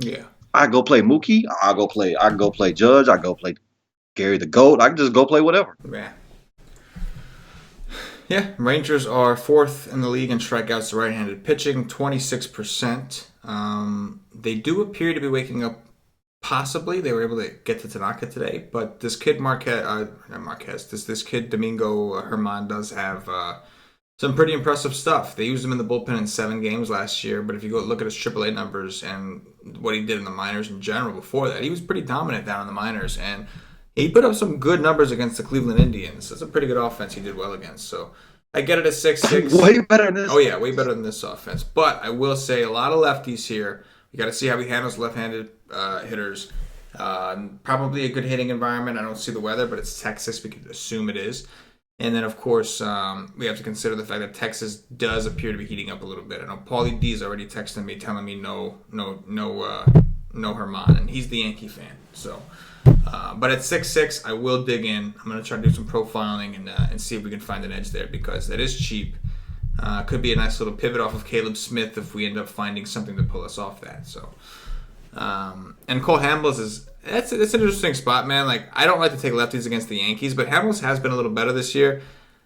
Speaker 1: Yeah.
Speaker 2: I go play Mookie. I can go play Judge. I go play Gary the Goat. I can just go play whatever.
Speaker 1: Yeah. Yeah, Rangers are fourth in the league in strikeouts to right-handed pitching, 26%. They do appear to be waking up. Possibly they were able to get to Tanaka today, but this kid this kid Domingo Herman does have some pretty impressive stuff. They used him in the bullpen in 7 games last year, but if you go look at his AAA numbers and what he did in the minors in general before that, he was pretty dominant down in the minors, and he put up some good numbers against the Cleveland Indians. That's a pretty good offense he did well against. So I get it at 6-6.
Speaker 2: Way better than this.
Speaker 1: Oh yeah, way better than this offense. But I will say a lot of lefties here. You got to see how he handles left-handed hitters. Probably a good hitting environment. I don't see the weather, but it's Texas. We can assume it is. And then, of course, we have to consider the fact that Texas does appear to be heating up a little bit. I know Paulie D's already texting me, telling me no Herman, and he's the Yankee fan. So, but at 6-6, I will dig in. I'm going to try to do some profiling and see if we can find an edge there because that is cheap. Could be a nice little pivot off of Caleb Smith if we end up finding something to pull us off that. So, and Cole Hamels it's an interesting spot, man. Like, I don't like to take lefties against the Yankees, but Hamels has been a little better this year.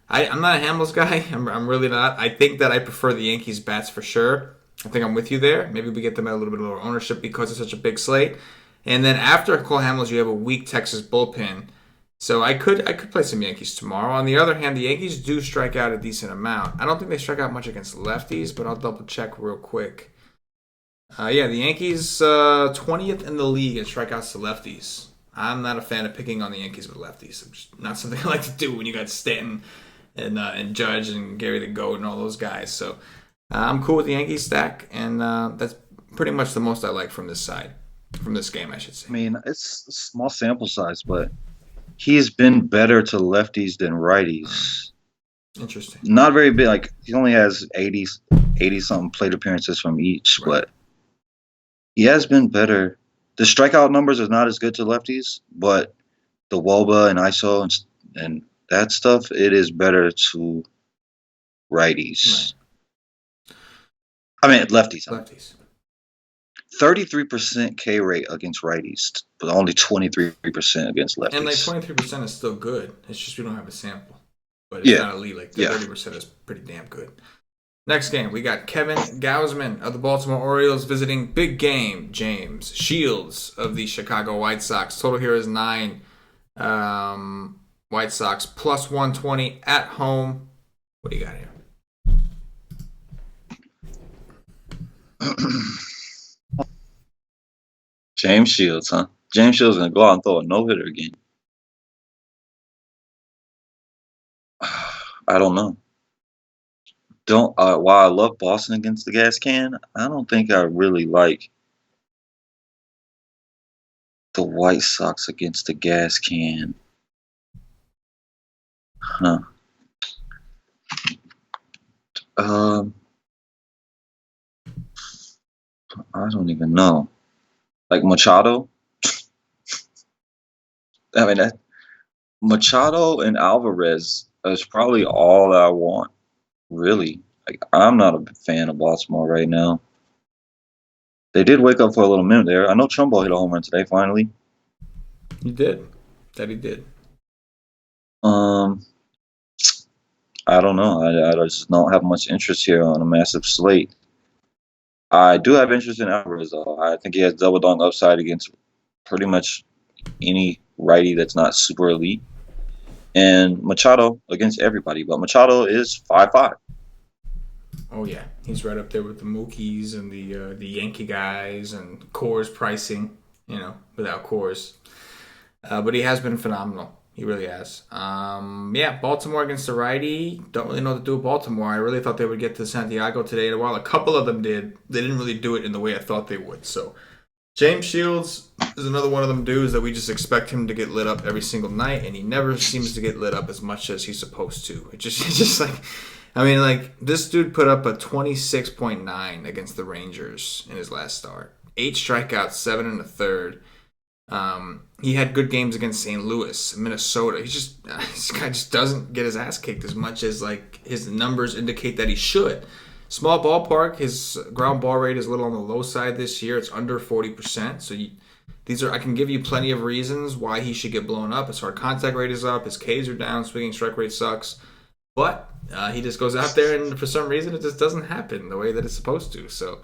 Speaker 1: I'm not a Hamels guy. I'm really not. I think that I prefer the Yankees bats for sure. I think I'm with you there. Maybe we get them at a little bit lower ownership because it's such a big slate. And then after Cole Hamels, you have a weak Texas bullpen. So I could play some Yankees tomorrow. On the other hand, the Yankees do strike out a decent amount. I don't think they strike out much against lefties, but I'll double check real quick. The Yankees 20th in the league in strikeouts to lefties. I'm not a fan of picking on the Yankees with lefties. It's just not something I like to do when you got Stanton and Judge and Gary the Goat and all those guys. So I'm cool with the Yankees stack, and that's pretty much the most I like from this game, I should say.
Speaker 2: I mean, it's a small sample size, but he's been better to lefties than righties.
Speaker 1: Interesting.
Speaker 2: Not very big. Like, he only has 80 something plate appearances from each, right. But he has been better. The strikeout numbers are not as good to lefties, but the WOBA and ISO and that stuff, it is better to righties. Right. I mean, lefties. 33% K rate against righties, but only 23% against lefties.
Speaker 1: And like 23% is still good. It's just we don't have a sample. But it's not elite. Like 30% is pretty damn good. Next game, we got Kevin Gausman of the Baltimore Orioles visiting big game James Shields of the Chicago White Sox. Total here is 9. White Sox plus 120 at home. What do you got here?
Speaker 2: James Shields, huh? James Shields going to go out and throw a no-hitter again. I don't know. While I love Boston against the gas can, I don't think I really like the White Sox against the gas can. Huh. I don't even know. Like Machado? I mean, Machado and Alvarez is probably all I want. Really, like, I'm not a fan of Baltimore right now. They did wake up for a little minute there. I know Trumbo hit a home run today, finally.
Speaker 1: He did. That he did.
Speaker 2: I don't know. I just don't have much interest here on a massive slate. I do have interest in Alvarez, though. I think he has double dunk upside against pretty much any righty that's not super elite. And Machado against everybody, but Machado is 5'5".
Speaker 1: Oh yeah, he's right up there with the Mookies and the Yankee guys and Coors pricing. Without Coors, but he has been phenomenal. He really has. Yeah, Baltimore against the righty. Don't really know what to do with Baltimore. I really thought they would get to Santiago today. And while a couple of them did, they didn't really do it in the way I thought they would. So James Shields is another one of them dudes that we just expect him to get lit up every single night, and he never seems to get lit up as much as he's supposed to. It's just like, I mean, like, this dude put up a 26.9 against the Rangers in his last start. 8 strikeouts, 7 and a third. He had good games against St. Louis, Minnesota. This guy just doesn't get his ass kicked as much as like his numbers indicate that he should. Small ballpark. His ground ball rate is a little on the low side this year. It's under 40%. So I can give you plenty of reasons why he should get blown up. His hard contact rate is up. His Ks are down. Swinging strike rate sucks. But he just goes out there and for some reason it just doesn't happen the way that it's supposed to. So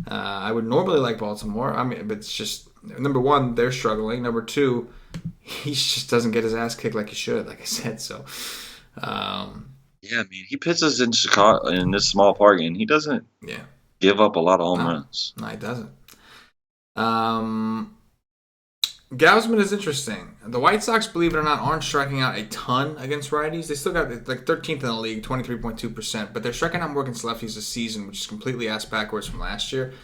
Speaker 1: I would normally like Baltimore. I mean, but it's just, number one, they're struggling. Number two, he just doesn't get his ass kicked like he should, like I said. So,
Speaker 2: yeah, I mean, he pitches in Chicago in this small park, and he doesn't give up a lot of home runs.
Speaker 1: No, he doesn't. Gausman is interesting. The White Sox, believe it or not, aren't striking out a ton against righties. They still got like 13th in the league, 23.2%, but they're striking out more against lefties this season, which is completely ass backwards from last year.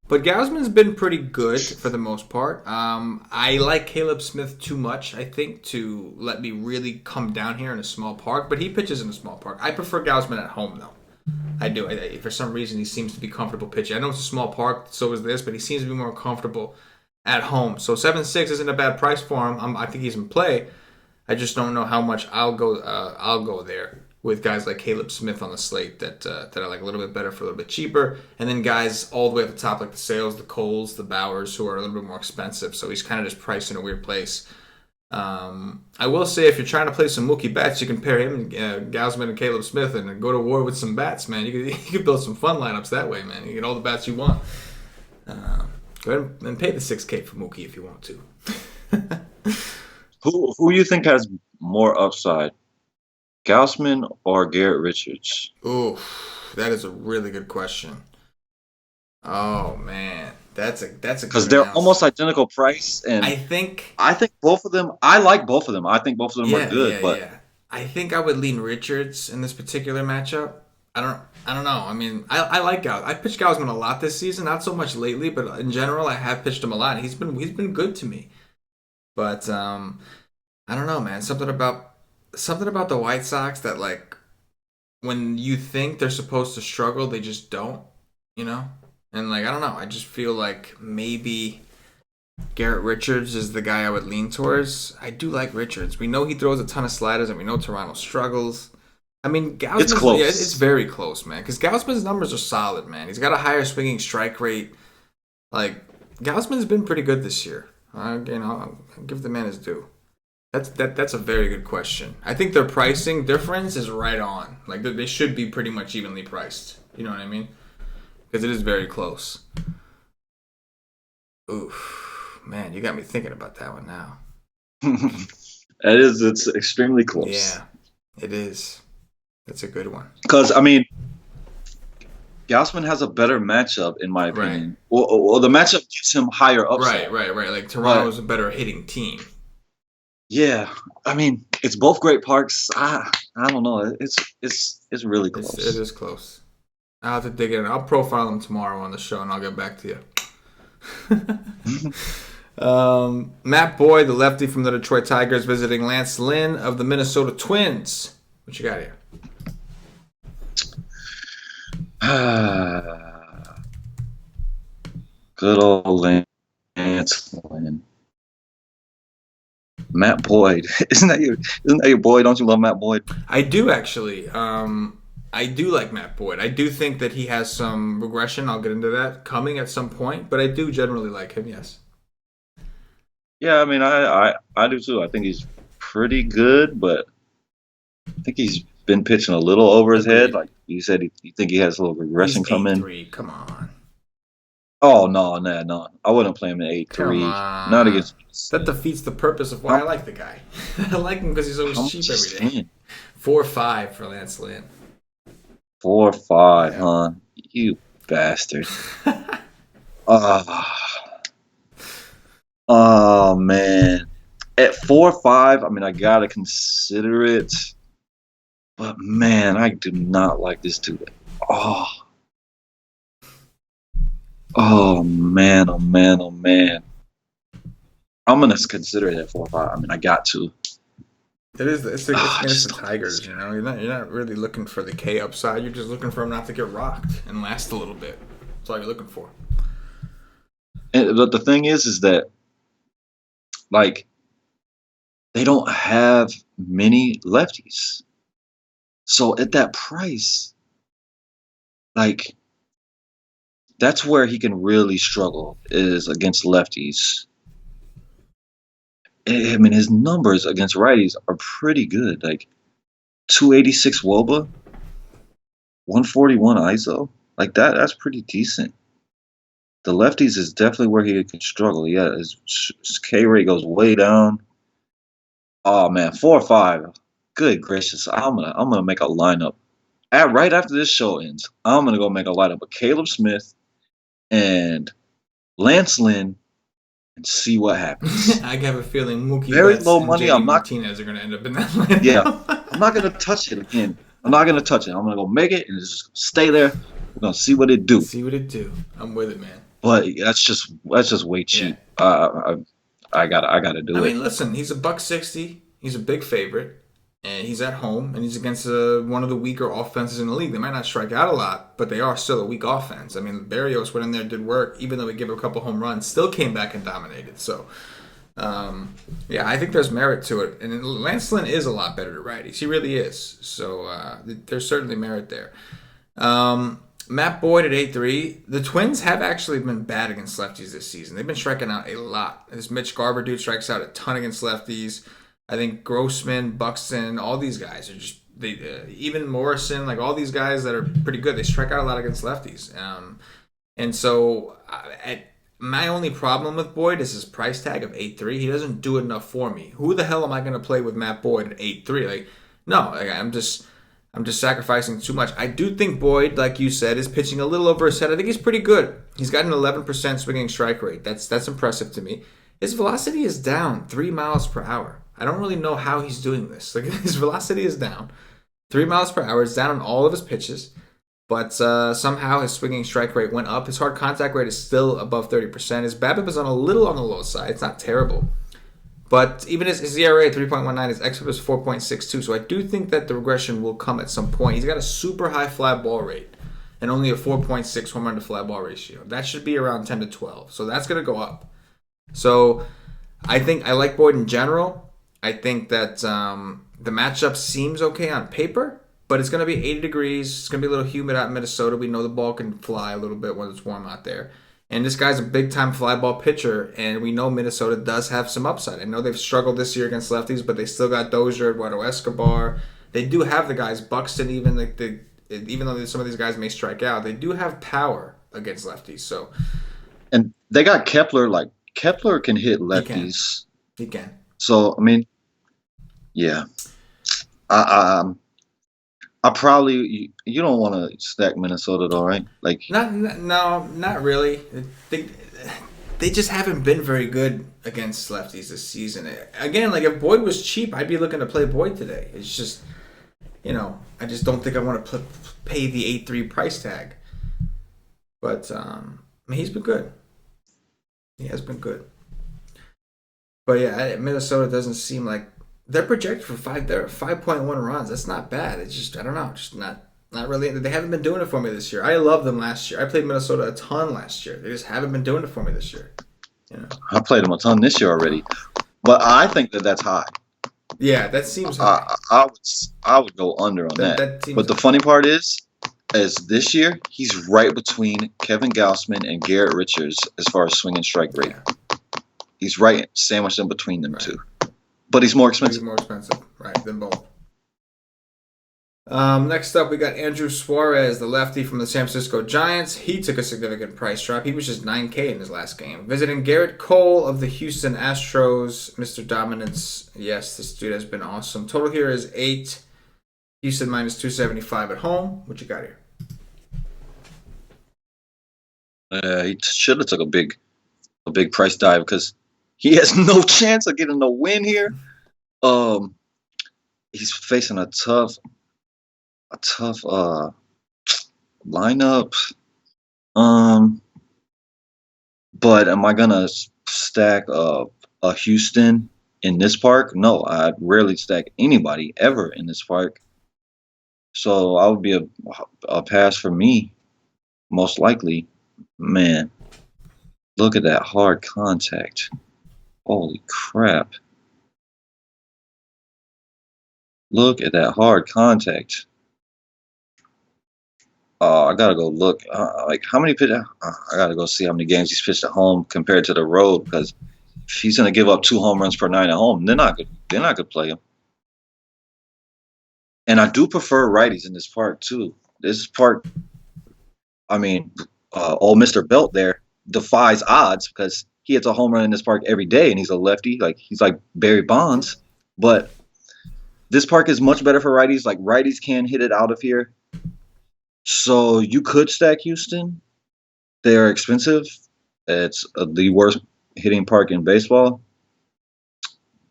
Speaker 1: But Gausman's been pretty good for the most part. I like Caleb Smith too much, I think, to let me really come down here in a small park, but he pitches in a small park. I prefer Gausman at home, though. I do. For some reason, he seems to be comfortable pitching. I know it's a small park, so is this, but he seems to be more comfortable at home. So 7.6 isn't a bad price for him. I think he's in play. I just don't know how much I'll go there with guys like Caleb Smith on the slate that I like a little bit better for a little bit cheaper, and then guys all the way at the top like the Sales, the Coles, the Bowers, who are a little bit more expensive. So he's kind of just priced in a weird place. I will say if you're trying to play some Mookie bets, you can pair him and Gausman and Caleb Smith and go to war with some bats, man. You could build some fun lineups that way, man. You get all the bats you want. Go ahead and pay the $6K for Mookie if you want to.
Speaker 2: Who you think has more upside, Gausman or Garrett Richards?
Speaker 1: Ooh, that is a really good question. Oh man, that's a
Speaker 2: because they're almost identical price, and
Speaker 1: I think
Speaker 2: both of them. I like both of them. I think both of them are good, but
Speaker 1: I think I would lean Richards in this particular matchup. I don't know. I mean, I like Gausman. I pitched Gausman a lot this season, not so much lately, but in general, I have pitched him a lot. He's been good to me. But I don't know, man. Something about the White Sox that, like, when you think they're supposed to struggle, they just don't, And like, I don't know. I just feel like maybe Garrett Richards is the guy I would lean towards. I do like Richards. We know he throws a ton of sliders, and we know Toronto struggles. I mean, Gausman's,
Speaker 2: it's close.
Speaker 1: Yeah, it's very close, man. Because Gausman's numbers are solid, man. He's got a higher swinging strike rate. Like, Gausman's been pretty good this year. I'll give the man his due. That's a very good question. I think their pricing difference is right on. Like, they should be pretty much evenly priced. You know what I mean? Because it is very close. Oof, man, you got me thinking about that one now.
Speaker 2: It's extremely close.
Speaker 1: Yeah, it is. That's a good one.
Speaker 2: Because, I mean, Gausman has a better matchup, in my opinion. Right. Well, the matchup gives him higher upside.
Speaker 1: Right. Like, Toronto's a better hitting team.
Speaker 2: Yeah. I mean, it's both great parks. I don't know. It's really close.
Speaker 1: It is close. I'll have to dig in. I'll profile them tomorrow on the show, and I'll get back to you. Matt Boyd, the lefty from the Detroit Tigers, visiting Lance Lynn of the Minnesota Twins. What you got here?
Speaker 2: Good old Lance Lynn. Matt Boyd. Isn't that your boy? Don't you love Matt Boyd?
Speaker 1: I do, actually. I do like Matt Boyd. I do think that he has some regression. I'll get into that coming at some point, but I do generally like him, yes.
Speaker 2: Yeah, I mean, I do too. I think he's pretty good, but I think he's been pitching a little over his head. Like you said, you think he has a little regression coming.
Speaker 1: 8-3, come on.
Speaker 2: Oh, no. I wouldn't play him in 8-3. Not against.
Speaker 1: That defeats the purpose of why I like the guy. I like him because he's always cheap every day. 4-5 for Lance Lynn.
Speaker 2: 4-5,
Speaker 1: Yeah.
Speaker 2: huh? You bastard. Ah, oh man. At 4-5, I mean, I gotta consider it, but man, I do not like this dude. Oh, oh man, oh man, oh man. I'm gonna consider it at 4-5. I mean, I got to.
Speaker 1: It is. It's
Speaker 2: I
Speaker 1: against
Speaker 2: just
Speaker 1: the
Speaker 2: don't think
Speaker 1: Tigers.
Speaker 2: this.
Speaker 1: You're not really looking for the K upside. You're just looking for him not to get rocked and last a little bit. That's all you're looking for.
Speaker 2: And but the thing is that like they don't have many lefties. So at that price, like that's where he can really struggle is against lefties. I mean, his numbers against righties are pretty good. Like 286 WOBA, 141 ISO. Like that's pretty decent. The lefties is definitely where he can struggle. Yeah, his K rate goes way down. Oh man, 4-5. Good gracious. I'm gonna make a lineup. Right after this show ends, I'm gonna go make a lineup of Caleb Smith and Lance Lynn and see what happens.
Speaker 1: I have a feeling Mookie
Speaker 2: Very
Speaker 1: Betts
Speaker 2: low
Speaker 1: and
Speaker 2: money.
Speaker 1: JD
Speaker 2: I'm not.
Speaker 1: Martinez are going to end up in that
Speaker 2: Yeah,
Speaker 1: lineup.
Speaker 2: I'm not gonna touch it again. I'm not gonna touch it. I'm gonna go make it and just stay there. We're gonna see what it do.
Speaker 1: See what it do. I'm with it, man.
Speaker 2: But that's just way
Speaker 1: Yeah.
Speaker 2: cheap. I gotta
Speaker 1: I
Speaker 2: do it.
Speaker 1: mean, listen, he's a $160. He's a big favorite, and he's at home, and he's against one of the weaker offenses in the league. They might not strike out a lot, but they are still a weak offense. I mean, Barrios went in there, did work, even though he gave a couple home runs, still came back and dominated. So, yeah, I think there's merit to it. And Lance Lynn is a lot better to righties. He really is. So there's certainly merit there. Matt Boyd at 8-3. The Twins have actually been bad against lefties this season. They've been striking out a lot. This Mitch Garver dude strikes out a ton against lefties. I think Grossman, Buxton, all these guys are just even Morrison, like all these guys that are pretty good. They strike out a lot against lefties. And so my only problem with Boyd is his price tag of 8-3. He doesn't do enough for me. Who the hell am I going to play with Matt Boyd at 8-3? Like, no, like, I'm just sacrificing too much. I do think Boyd, like you said, is pitching a little over his head. I think he's pretty good. He's got an 11% swinging strike rate. That's impressive to me. His velocity is down 3 miles per hour. I don't really know how he's doing this. Like, his velocity is down 3 miles per hour. It's down on all of his pitches, but somehow his swinging strike rate went up. His hard contact rate is still above 30%. His BABIP is on a little on the low side. It's not terrible. But even his ERA at 3.19, his xFIP is 4.62. So I do think that the regression will come at some point. He's got a super high fly ball rate and only a 4.6 home run to fly ball ratio. That should be around 10 to 12. So that's going to go up. So I think I like Boyd in general. I think that the matchup seems okay on paper, but it's going to be 80 degrees. It's going to be a little humid out in Minnesota. We know the ball can fly a little bit when it's warm out there. And this guy's a big-time fly ball pitcher, and we know Minnesota does have some upside. I know they've struggled this year against lefties, but they still got Dozier, Eduardo Escobar. They do have the guys, Buxton even, even though some of these guys may strike out, they do have power against lefties. So
Speaker 2: And they got Kepler. Like Kepler can hit
Speaker 1: he can.
Speaker 2: lefties.
Speaker 1: He can.
Speaker 2: So I mean, yeah. I probably you don't want to stack Minnesota though, right? Like
Speaker 1: Not really. They just haven't been very good against lefties this season. Again, like if Boyd was cheap, I'd be looking to play Boyd today. It's just, I just don't think I want to pay the 8-3 price tag. But I mean, he's been good. He has been good. But yeah, Minnesota doesn't seem like they're projected for 5.1 runs. That's not bad. It's just I don't know, just not really. They haven't been doing it for me this year. I loved them last year. I played Minnesota a ton last year. They just haven't been doing it for me this year.
Speaker 2: I played them a ton this year already, but I think that's high.
Speaker 1: Yeah, that seems high.
Speaker 2: I would go under on that.
Speaker 1: Seems
Speaker 2: But the
Speaker 1: high.
Speaker 2: funny part is this year he's right between Kevin Gausman and Garrett Richards as far as swing and strike rate.
Speaker 1: Yeah.
Speaker 2: He's right sandwiched in between them two. But he's more expensive.
Speaker 1: He's more expensive, right, than both. Next up, we got Andrew Suarez, the lefty from the San Francisco Giants. He took a significant price drop. He was just $9K in his last game. Visiting Garrett Cole of the Houston Astros, Mr. Dominance. Yes, this dude has been awesome. Total here is 8. Houston minus 275 at home. What you got here?
Speaker 2: He should have took a big price dive because he has no chance of getting a win here. Um, he's facing a tough lineup. But am I gonna stack a Houston in this park? No, I rarely stack anybody ever in this park. So I would be a pass for me, most likely. Man, look at that hard contact. Holy crap. Look at that hard contact. I gotta go look. Like how many pitch? I gotta go see how many games he's pitched at home compared to the road. Because if he's gonna give up 2 home runs per night at home, they're not good. They're not good play him. And I do prefer righties in this park too. This park, I mean, old Mr. Belt there defies odds because he hits a home run in this park every day, and he's a lefty. Like he's like Barry Bonds. But this park is much better for righties. Like righties can hit it out of here. So you could stack Houston. They are expensive. It's the worst hitting park in baseball.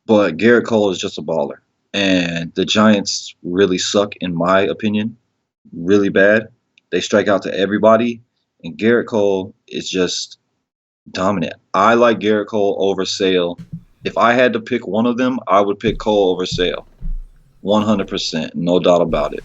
Speaker 2: But Garrett Cole is just a baller. And the Giants really suck, in my opinion. Really bad. They strike out to everybody. And Garrett Cole is just dominant. I like Garrett Cole over Sale. If I had to pick one of them, I would pick Cole over Sale. 100%. No doubt about it.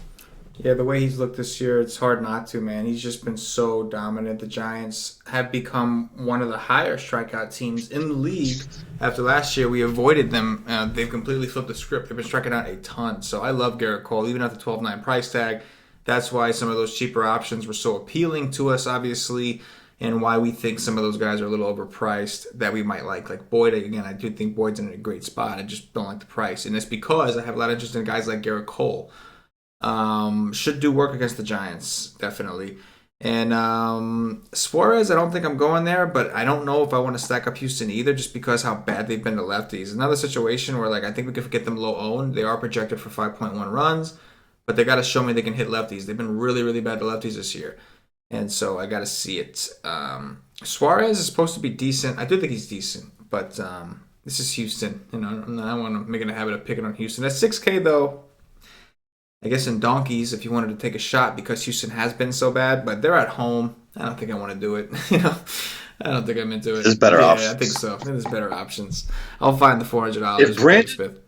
Speaker 1: Yeah, the way he's looked this year, it's hard not to, man. He's just been so dominant. The Giants have become one of the higher strikeout teams in the league. After last year, we avoided them. They've completely flipped the script. They've been striking out a ton. So I love Garrett Cole, even at the 12.9 price tag. That's why some of those cheaper options were so appealing to us, obviously, and why we think some of those guys are a little overpriced that we might like. Like Boyd, again, I do think Boyd's in a great spot. I just don't like the price. And it's because I have a lot of interest in guys like Garrett Cole. Should do work against the Giants, definitely. And Suarez, I don't think I'm going there, but I don't know if I want to stack up Houston either, just because how bad they've been to lefties. Another situation where, like, I think we could get them low owned. They are projected for 5.1 runs, but they got to show me they can hit lefties. They've been really, really bad to lefties this year, and so I got to see it. Suarez is supposed to be decent. I do think he's decent, but this is Houston. You know, I don't want to make it a habit of picking on Houston. That's 6K though. I guess in donkeys, if you wanted to take a shot, because Houston has been so bad, but they're at home. I don't think I want to do it. I don't think I'm into it.
Speaker 2: There's better options.
Speaker 1: I think so. I think there's better options. I'll find the $400.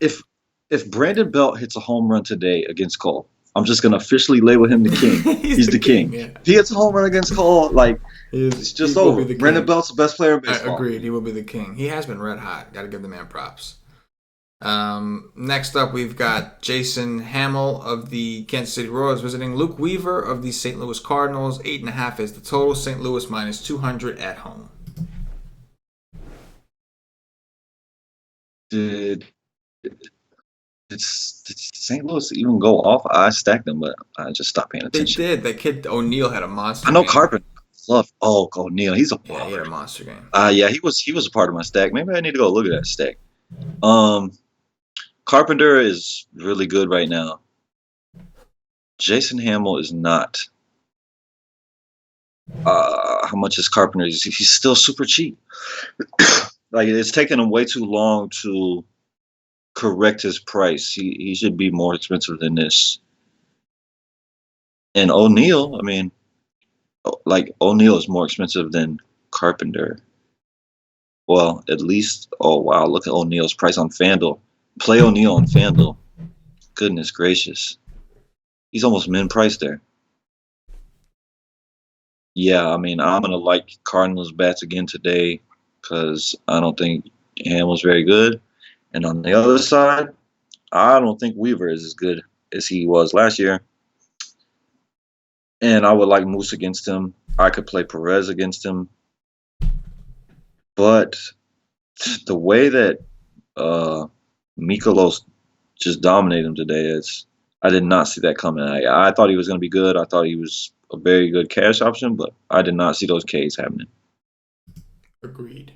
Speaker 2: If Brandon Belt hits a home run today against Cole, I'm just gonna officially label him the king. He's the king. Yeah. If he hits a home run against Cole, like it's just over. Brandon Belt's the best player in baseball.
Speaker 1: Agreed. He will be the king. He has been red hot. Got to give the man props. Next up, we've got Jason Hamill of the Kansas City Royals visiting Luke Weaver of the St. Louis Cardinals. 8.5 is the total. St. Louis minus 200 at home.
Speaker 2: Did St. Louis even go off? I stacked them, but I just stopped paying attention.
Speaker 1: They did. That kid O'Neal had a monster.
Speaker 2: I know Carpenter. O'Neal. He's a
Speaker 1: he had a monster game.
Speaker 2: Yeah, he was a part of my stack. Maybe I need to go look at that stack. Carpenter is really good right now. Jason Hamill is not. How much is Carpenter? He's still super cheap. Like it's taken him way too long to correct his price. He should be more expensive than this. And O'Neal, I mean, like O'Neal is more expensive than Carpenter. Well, at least. Oh wow, look at O'Neal's price on FanDuel. Play O'Neal on FanDuel. Goodness gracious. He's almost min price there. Yeah, I mean, I'm going to like Cardinals bats again today because I don't think Hamill's very good. And on the other side, I don't think Weaver is as good as he was last year. And I would like Moose against him. I could play Perez against him. But the way that Mikolos just dominated him today, I did not see that coming. I thought he was going to be good. I thought he was a very good cash option, but I did not see those Ks happening.
Speaker 1: Agreed.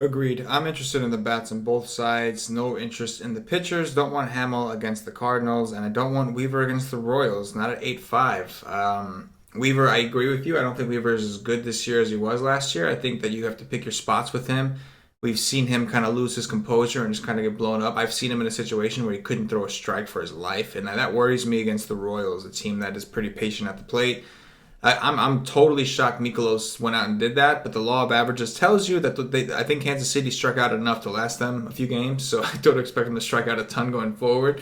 Speaker 1: Agreed. I'm interested in the bats on both sides. No interest in the pitchers. Don't want Hamill against the Cardinals, and I don't want Weaver against the Royals. Not at 8-5. Weaver, I agree with you. I don't think Weaver is as good this year as he was last year. I think that you have to pick your spots with him. We've seen him kind of lose his composure and just kind of get blown up. I've seen him in a situation where he couldn't throw a strike for his life, and that worries me against the Royals, a team that is pretty patient at the plate. I'm totally shocked Mikolos went out and did that, but the law of averages tells you that I think Kansas City struck out enough to last them a few games, so I don't expect them to strike out a ton going forward.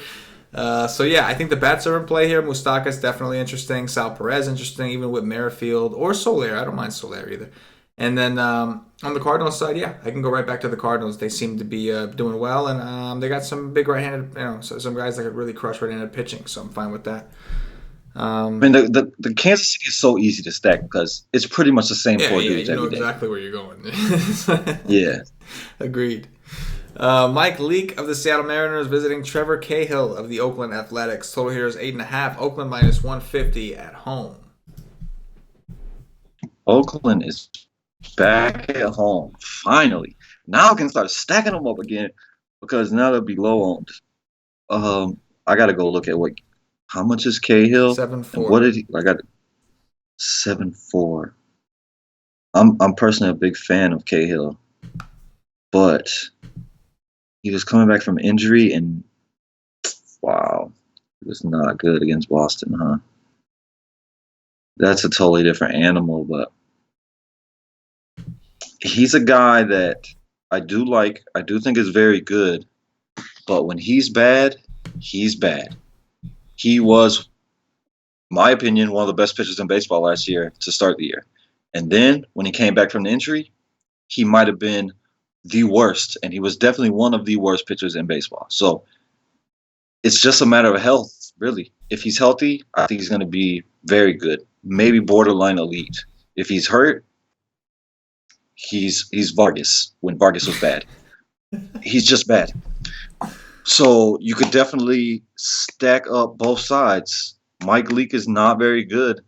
Speaker 1: So yeah, I think the bats are in play here. Moustakas definitely interesting. Sal Perez interesting, even with Merrifield or Soler. I don't mind Soler either. And then on the Cardinals side, yeah, I can go right back to the Cardinals. They seem to be doing well, and they got some big right-handed, some guys that could really crush right-handed pitching. So I'm fine with that.
Speaker 2: I mean, the Kansas City is so easy to stack because it's pretty much the same four dudes
Speaker 1: you know
Speaker 2: every day.
Speaker 1: exactly where you're going.
Speaker 2: Yeah.
Speaker 1: Agreed. Mike Leake of the Seattle Mariners visiting Trevor Cahill of the Oakland Athletics. Total here is 8.5. Oakland minus 150 at home.
Speaker 2: Oakland is back at home, finally. Now I can start stacking them up again because now they'll be low owned. I got to go look at how much is Cahill?
Speaker 1: 7-4.
Speaker 2: What did he? I got 7-4. I'm personally a big fan of Cahill, but he was coming back from injury, and wow, it was not good against Boston, huh? That's a totally different animal, but he's a guy that I do like. I do think is very good, but when he's bad, he's bad. He was, my opinion, one of the best pitchers in baseball last year to start the year. And then when he came back from the injury, he might have been the worst, and he was definitely one of the worst pitchers in baseball. So it's just a matter of health, really. If he's healthy, I think he's going to be very good, maybe borderline elite. If he's hurt, he's Vargas when Vargas was bad. He's just bad. So you could definitely stack up both sides. Mike Leake is not very good.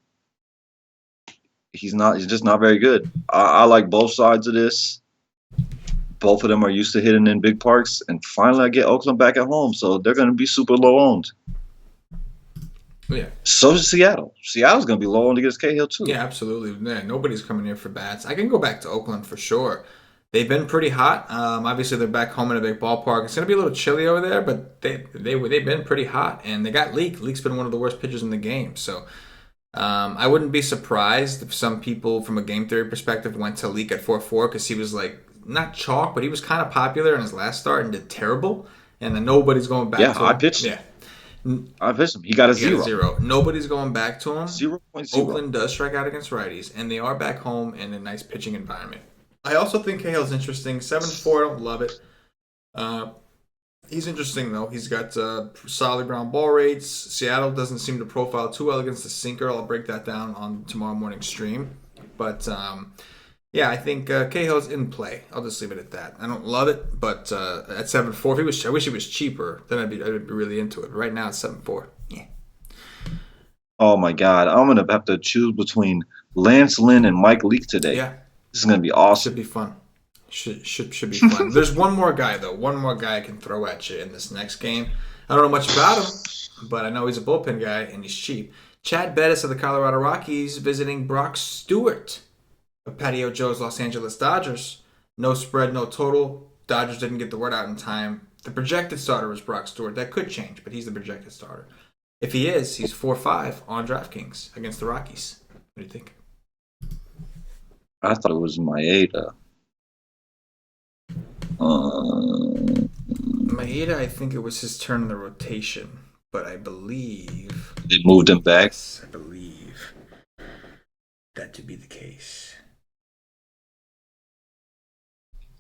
Speaker 2: He's just not very good. I like both sides of this. Both of them are used to hitting in big parks. And finally I get Oakland back at home. So they're going to be super low owned.
Speaker 1: Yeah.
Speaker 2: So is Seattle. Seattle's going to be low owned against Cahill too.
Speaker 1: Yeah, absolutely. Yeah, nobody's coming here for bats. I can go back to Oakland for sure. They've been pretty hot. Obviously, they're back home in a big ballpark. It's going to be a little chilly over there, but they've been pretty hot. And they got Leake. Leake's been one of the worst pitchers in the game. So I wouldn't be surprised if some people, from a game theory perspective, went to Leake at 4-4 because he was like, not chalk, but he was kind of popular in his last start and did terrible. And then nobody's going back to him.
Speaker 2: I pitched him. I pitched him. He got a zero.
Speaker 1: Nobody's going back to him.
Speaker 2: 0.0.
Speaker 1: Oakland does strike out against righties, and they are back home in a nice pitching environment. I also think Cahill's interesting. 7-4, I don't love it. He's interesting, though. He's got solid ground ball rates. Seattle doesn't seem to profile too well against the sinker. I'll break that down on tomorrow morning's stream. But, yeah, I think Cahill's in play. I'll just leave it at that. I don't love it, but at 7-4, I wish it was cheaper. Then I'd be really into it. Right now, it's 7-4. Yeah.
Speaker 2: Oh, my God. I'm going to have to choose between Lance Lynn and Mike Leake today.
Speaker 1: Yeah.
Speaker 2: This is going to be awesome.
Speaker 1: Should be fun. Should be fun. There's one more guy, though. One more guy I can throw at you in this next game. I don't know much about him, but I know he's a bullpen guy, and he's cheap. Chad Bettis of the Colorado Rockies visiting Brock Stewart of Patio Joe's Los Angeles Dodgers. No spread, no total. Dodgers didn't get the word out in time. The projected starter was Brock Stewart. That could change, but he's the projected starter. If he is, he's 4-5 on DraftKings against the Rockies. What do you think?
Speaker 2: I thought it was Maeda.
Speaker 1: Maeda, I think it was his turn in the rotation, but I believe
Speaker 2: They moved him back.
Speaker 1: Yes, I believe that to be the case.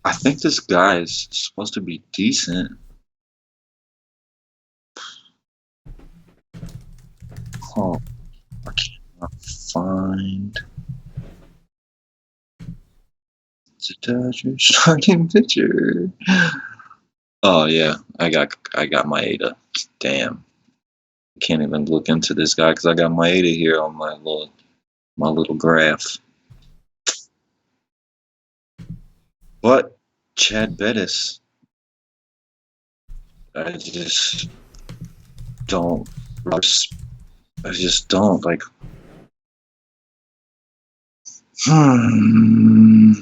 Speaker 2: I think this guy is supposed to be decent. Oh, I cannot find the Dodgers starting pitcher. Oh yeah, I got Maeda. Damn, can't even look into this guy because I got Maeda here on my little graph. But Chad Bettis. I just don't. I just don't like. Hmm.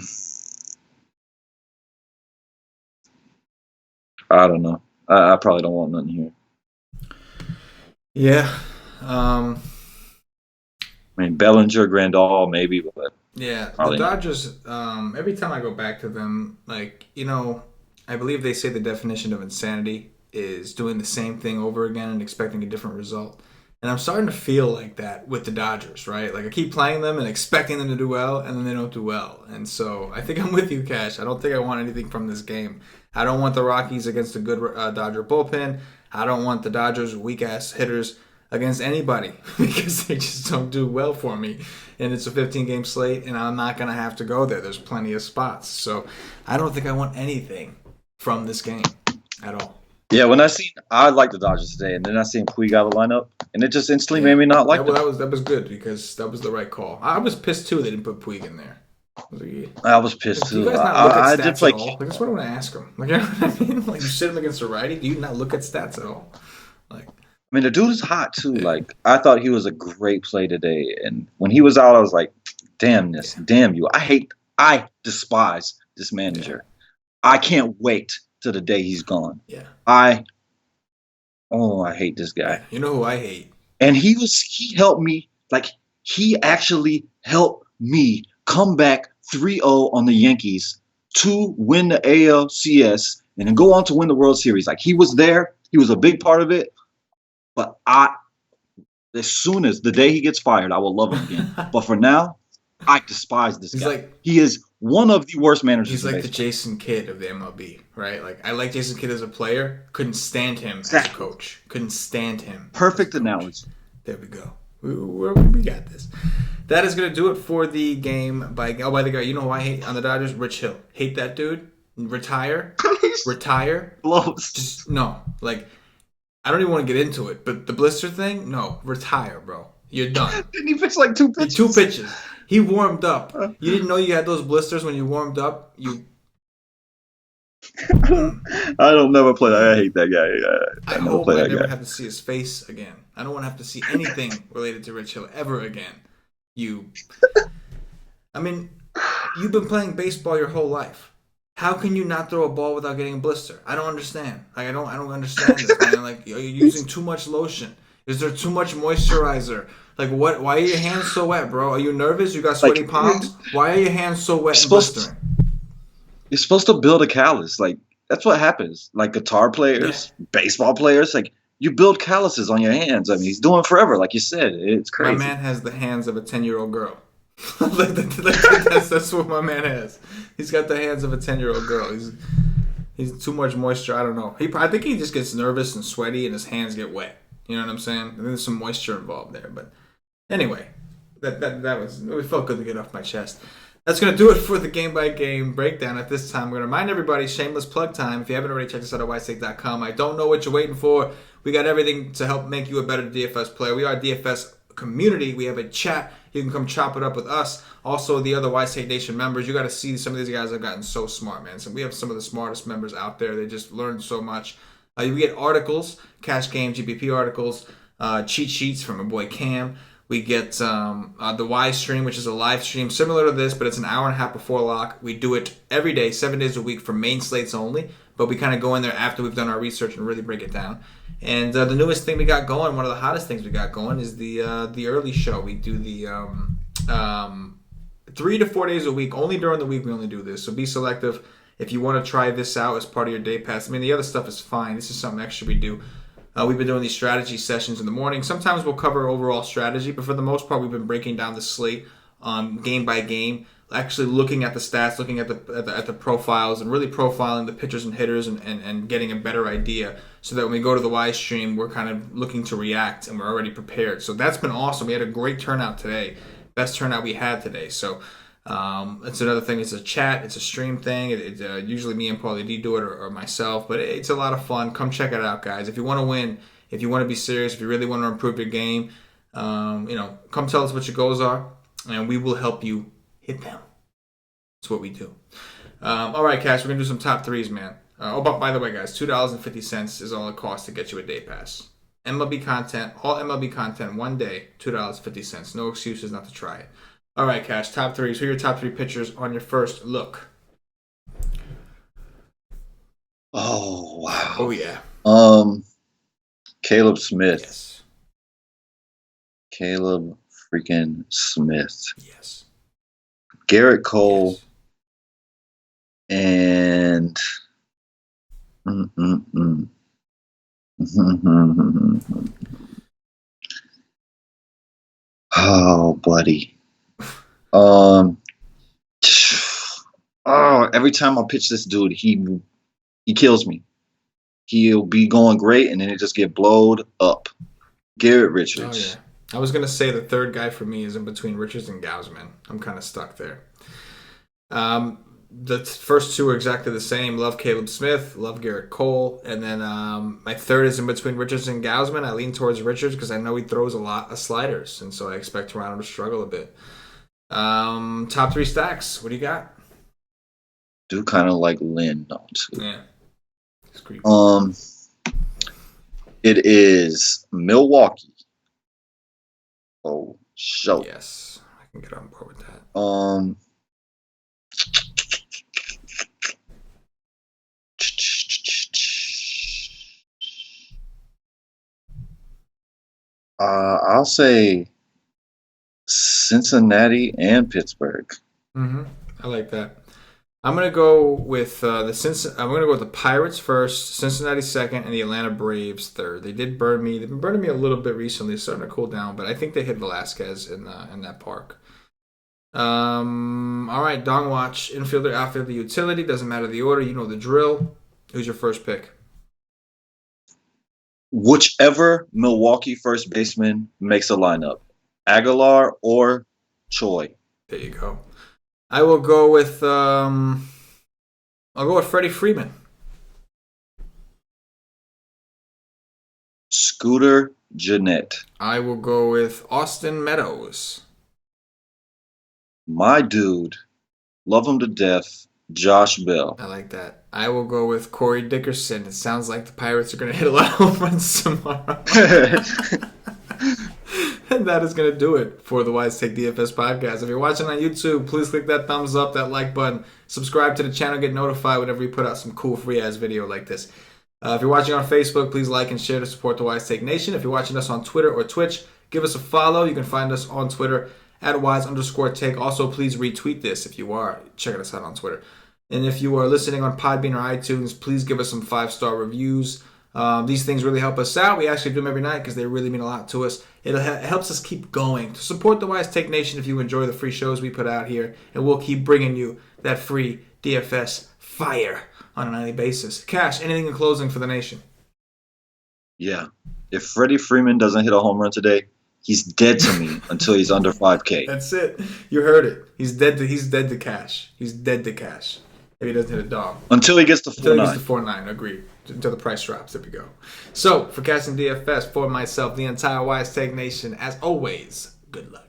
Speaker 2: I don't know. I probably don't want nothing here.
Speaker 1: Yeah. Um,
Speaker 2: I mean, Bellinger, Grandal, maybe, but
Speaker 1: yeah. The
Speaker 2: probably not.
Speaker 1: Dodgers, every time I go back to them, like, I believe they say the definition of insanity is doing the same thing over again and expecting a different result. And I'm starting to feel like that with the Dodgers, right? Like I keep playing them and expecting them to do well, and then they don't do well. And so I think I'm with you, Cash. I don't think I want anything from this game. I don't want the Rockies against a good Dodger bullpen. I don't want the Dodgers weak ass hitters against anybody because they just don't do well for me. And it's a 15 game slate, and I'm not going to have to go there. There's plenty of spots. So I don't think I want anything from this game at all.
Speaker 2: Yeah, I liked the Dodgers today, and then I seen Puig out of the lineup, and it just instantly made
Speaker 1: Yeah,
Speaker 2: me not like
Speaker 1: that,
Speaker 2: them.
Speaker 1: that was good because that was the right call. I was pissed too they didn't put Puig in there. I was like, yeah.
Speaker 2: I was pissed
Speaker 1: Do you
Speaker 2: too.
Speaker 1: guys not look at
Speaker 2: I did
Speaker 1: stats at
Speaker 2: play.
Speaker 1: all? Like that's what I want to ask them. Like, you know what I mean? Like you sit him against a righty. Do you not look at stats at all? Like,
Speaker 2: I mean, the dude is hot too.
Speaker 1: yeah,
Speaker 2: Like I thought he was a great play today, and when he was out, I was like,
Speaker 1: yeah,
Speaker 2: damn you. I despise this
Speaker 1: yeah,
Speaker 2: manager. I can't wait till the day he's gone.
Speaker 1: yeah,
Speaker 2: I I hate this guy.
Speaker 1: yeah. You know who I hate?
Speaker 2: And he helped me, like he actually helped me come back 3-0 on the Yankees to win the ALCS and then go on to win the World Series. Like he was there, he was a big part of it. But as soon as the day he gets fired, I will love him again. But for now, I despise this
Speaker 1: He's
Speaker 2: guy.
Speaker 1: like
Speaker 2: He is one of the worst managers
Speaker 1: he's
Speaker 2: in
Speaker 1: like the
Speaker 2: baseball.
Speaker 1: Jason Kidd of the MLB, right? Like I like Jason Kidd as a player, couldn't stand him as a
Speaker 2: Exactly.
Speaker 1: coach. Couldn't stand him as a
Speaker 2: Perfect
Speaker 1: coach.
Speaker 2: analogy.
Speaker 1: There we go. We got this. That is gonna do it for the game. By the guy, you know who I hate on the Dodgers? Rich Hill. Hate that dude. Retire.
Speaker 2: He's
Speaker 1: Retire.
Speaker 2: close.
Speaker 1: Just no. Like I don't even want to get into it, but the blister thing, no. Retire, bro. You're done.
Speaker 2: Didn't he pitch like two
Speaker 1: Two
Speaker 2: pitches?
Speaker 1: pitches. He warmed up. You didn't know you had those blisters when you warmed up. You.
Speaker 2: I don't never play that. I hate that guy.
Speaker 1: I
Speaker 2: I never
Speaker 1: hope
Speaker 2: play
Speaker 1: I
Speaker 2: that
Speaker 1: never
Speaker 2: guy.
Speaker 1: have to see his face again. I don't want to have to see anything related to Rich Hill ever again. You. I mean, you've been playing baseball your whole life. How can you not throw a ball without getting a blister? I don't understand. Like I don't understand this, man. Like are you using too much lotion? Is there too much moisturizer? Like what? Why are your hands so wet, bro? Are you nervous? You got
Speaker 2: Like
Speaker 1: sweaty palms? Why are your hands so wet
Speaker 2: you're
Speaker 1: and
Speaker 2: supposed
Speaker 1: blistering?
Speaker 2: you're supposed to build a callus. Like that's what happens. Like guitar
Speaker 1: Yeah,
Speaker 2: players, baseball players, like you build calluses on your hands. I mean, he's doing it forever, like you said. It's
Speaker 1: my
Speaker 2: crazy.
Speaker 1: man has the hands of a 10-year-old girl. That's what my man has. He's got the hands of a 10-year-old girl. He's too much moisture. I don't know. I think he just gets nervous and sweaty, and his hands get wet. You know what I'm saying? And there's some moisture involved there. But anyway, that was it felt good to get off my chest. That's gonna do it for the game by game breakdown. At this time, I'm gonna remind everybody shameless plug time. If you haven't already checked us out at whitestate.com, I don't know what you're waiting for. We got everything to help make you a better DFS player. We are a DFS community. We have a chat. You can come chop it up with us. Also, the other White State Nation members. You got to see some of these guys have gotten so smart, man. So we have some of the smartest members out there. They just learned so much. You get articles, cash game, GPP articles, cheat sheets from my boy Cam. We get the Y stream, which is a live stream similar to this, but it's an hour and a half before lock. We do it every day, 7 days a week for main slates only. But we kind of go in there after we've done our research and really break it down. And the newest thing we got going, one of the hottest things we got going, is the early show. We do the 3 to 4 days a week. Only during the week we only do this. So be selective if you want to try this out as part of your day pass. I mean, the other stuff is fine. This is something extra we do. We've been doing these strategy sessions in the morning. Sometimes we'll cover overall strategy, but for the most part, we've been breaking down the slate game by game, actually looking at the stats, looking at the profiles, and really profiling the pitchers and hitters and getting a better idea so that when we go to the Y stream, we're kind of looking to react and we're already prepared. So that's been awesome. We had a great turnout today. Best turnout we had today. So it's another thing. It's a chat. It's a stream thing. Usually me and Paulie D do it or myself, but it's a lot of fun. Come check it out, guys. If you want to win, if you want to be serious, if you really want to improve your game, come tell us what your goals are, and we will help you hit them. That's what we do. All right, Cash, we're going to do some top threes, man. But by the way, guys, $2.50 is all it costs to get you a day pass. MLB content, all MLB content, one day, $2.50. No excuses not to try it. All right, Cash, top threes. Who are your top three pitchers on your first look?
Speaker 2: Oh, wow.
Speaker 1: Oh, yeah.
Speaker 2: Caleb Smith.
Speaker 1: Yes.
Speaker 2: Caleb freaking Smith.
Speaker 1: Yes.
Speaker 2: Garrett Cole.
Speaker 1: Yes.
Speaker 2: And oh, buddy. Every time I pitch this dude, he kills me. He'll be going great, and then it just get blowed up. Garrett Richards.
Speaker 1: Oh, yeah. I was going to say the third guy for me is in between Richards and Gausman. I'm kind of stuck there. The first two are exactly the same. Love Caleb Smith, love Garrett Cole, and then my third is in between Richards and Gausman. I lean towards Richards because I know he throws a lot of sliders, and so I expect Toronto to struggle a bit. Top three stacks. What do you got?
Speaker 2: Do kind of like Lynn, though, too.
Speaker 1: Yeah. It's creepy.
Speaker 2: It is Milwaukee. Oh, show.
Speaker 1: Yes, I can get on board with that.
Speaker 2: I'll say Cincinnati and Pittsburgh.
Speaker 1: I like that. I'm gonna go with I'm gonna go with the Pirates first, Cincinnati second, and the Atlanta Braves third. They did burn me. They've been burning me a little bit recently, starting to cool down, but I think they hit Velasquez in that park. All right, Dong Watch, infielder, outfielder, utility. Doesn't matter the order. You know the drill. Who's your first pick?
Speaker 2: Whichever Milwaukee first baseman makes a lineup, Aguilar or Choi.
Speaker 1: There you go. I will go with Freddie Freeman.
Speaker 2: Scooter Gennett.
Speaker 1: I will go with Austin Meadows.
Speaker 2: My dude, love him to death, Josh Bell.
Speaker 1: I like that. I will go with Corey Dickerson. It sounds like the Pirates are going to hit a lot of home runs tomorrow. And that is going to do it for the Wise Take DFS podcast. If you're watching on YouTube, please click that thumbs up, that like button. Subscribe to the channel, get notified whenever we put out some cool free-ass video like this. If you're watching on Facebook, please like and share to support the Wise Take Nation. If you're watching us on Twitter or Twitch, give us a follow. You can find us on Twitter at @wise_take. Also, please retweet this if you are checking us out on Twitter. And if you are listening on Podbean or iTunes, please give us some 5-star reviews. These things really help us out. We actually do them every night because they really mean a lot to us. It helps us keep going. To support the Wise Take Nation if you enjoy the free shows we put out here, and we'll keep bringing you that free DFS fire on a nightly basis. Cash, anything in closing for the nation?
Speaker 2: Yeah. If Freddie Freeman doesn't hit a home run today, he's dead to me until he's under 5K.
Speaker 1: That's it. You heard it. He's dead to Cash. He's dead to Cash. If he doesn't hit a dog.
Speaker 2: Until he gets to 4.9.
Speaker 1: Until he gets to 4.9, agreed. Until the price drops. There we go. So, for CashinDFS, for myself, the entire Wise Take Nation, as always, good luck.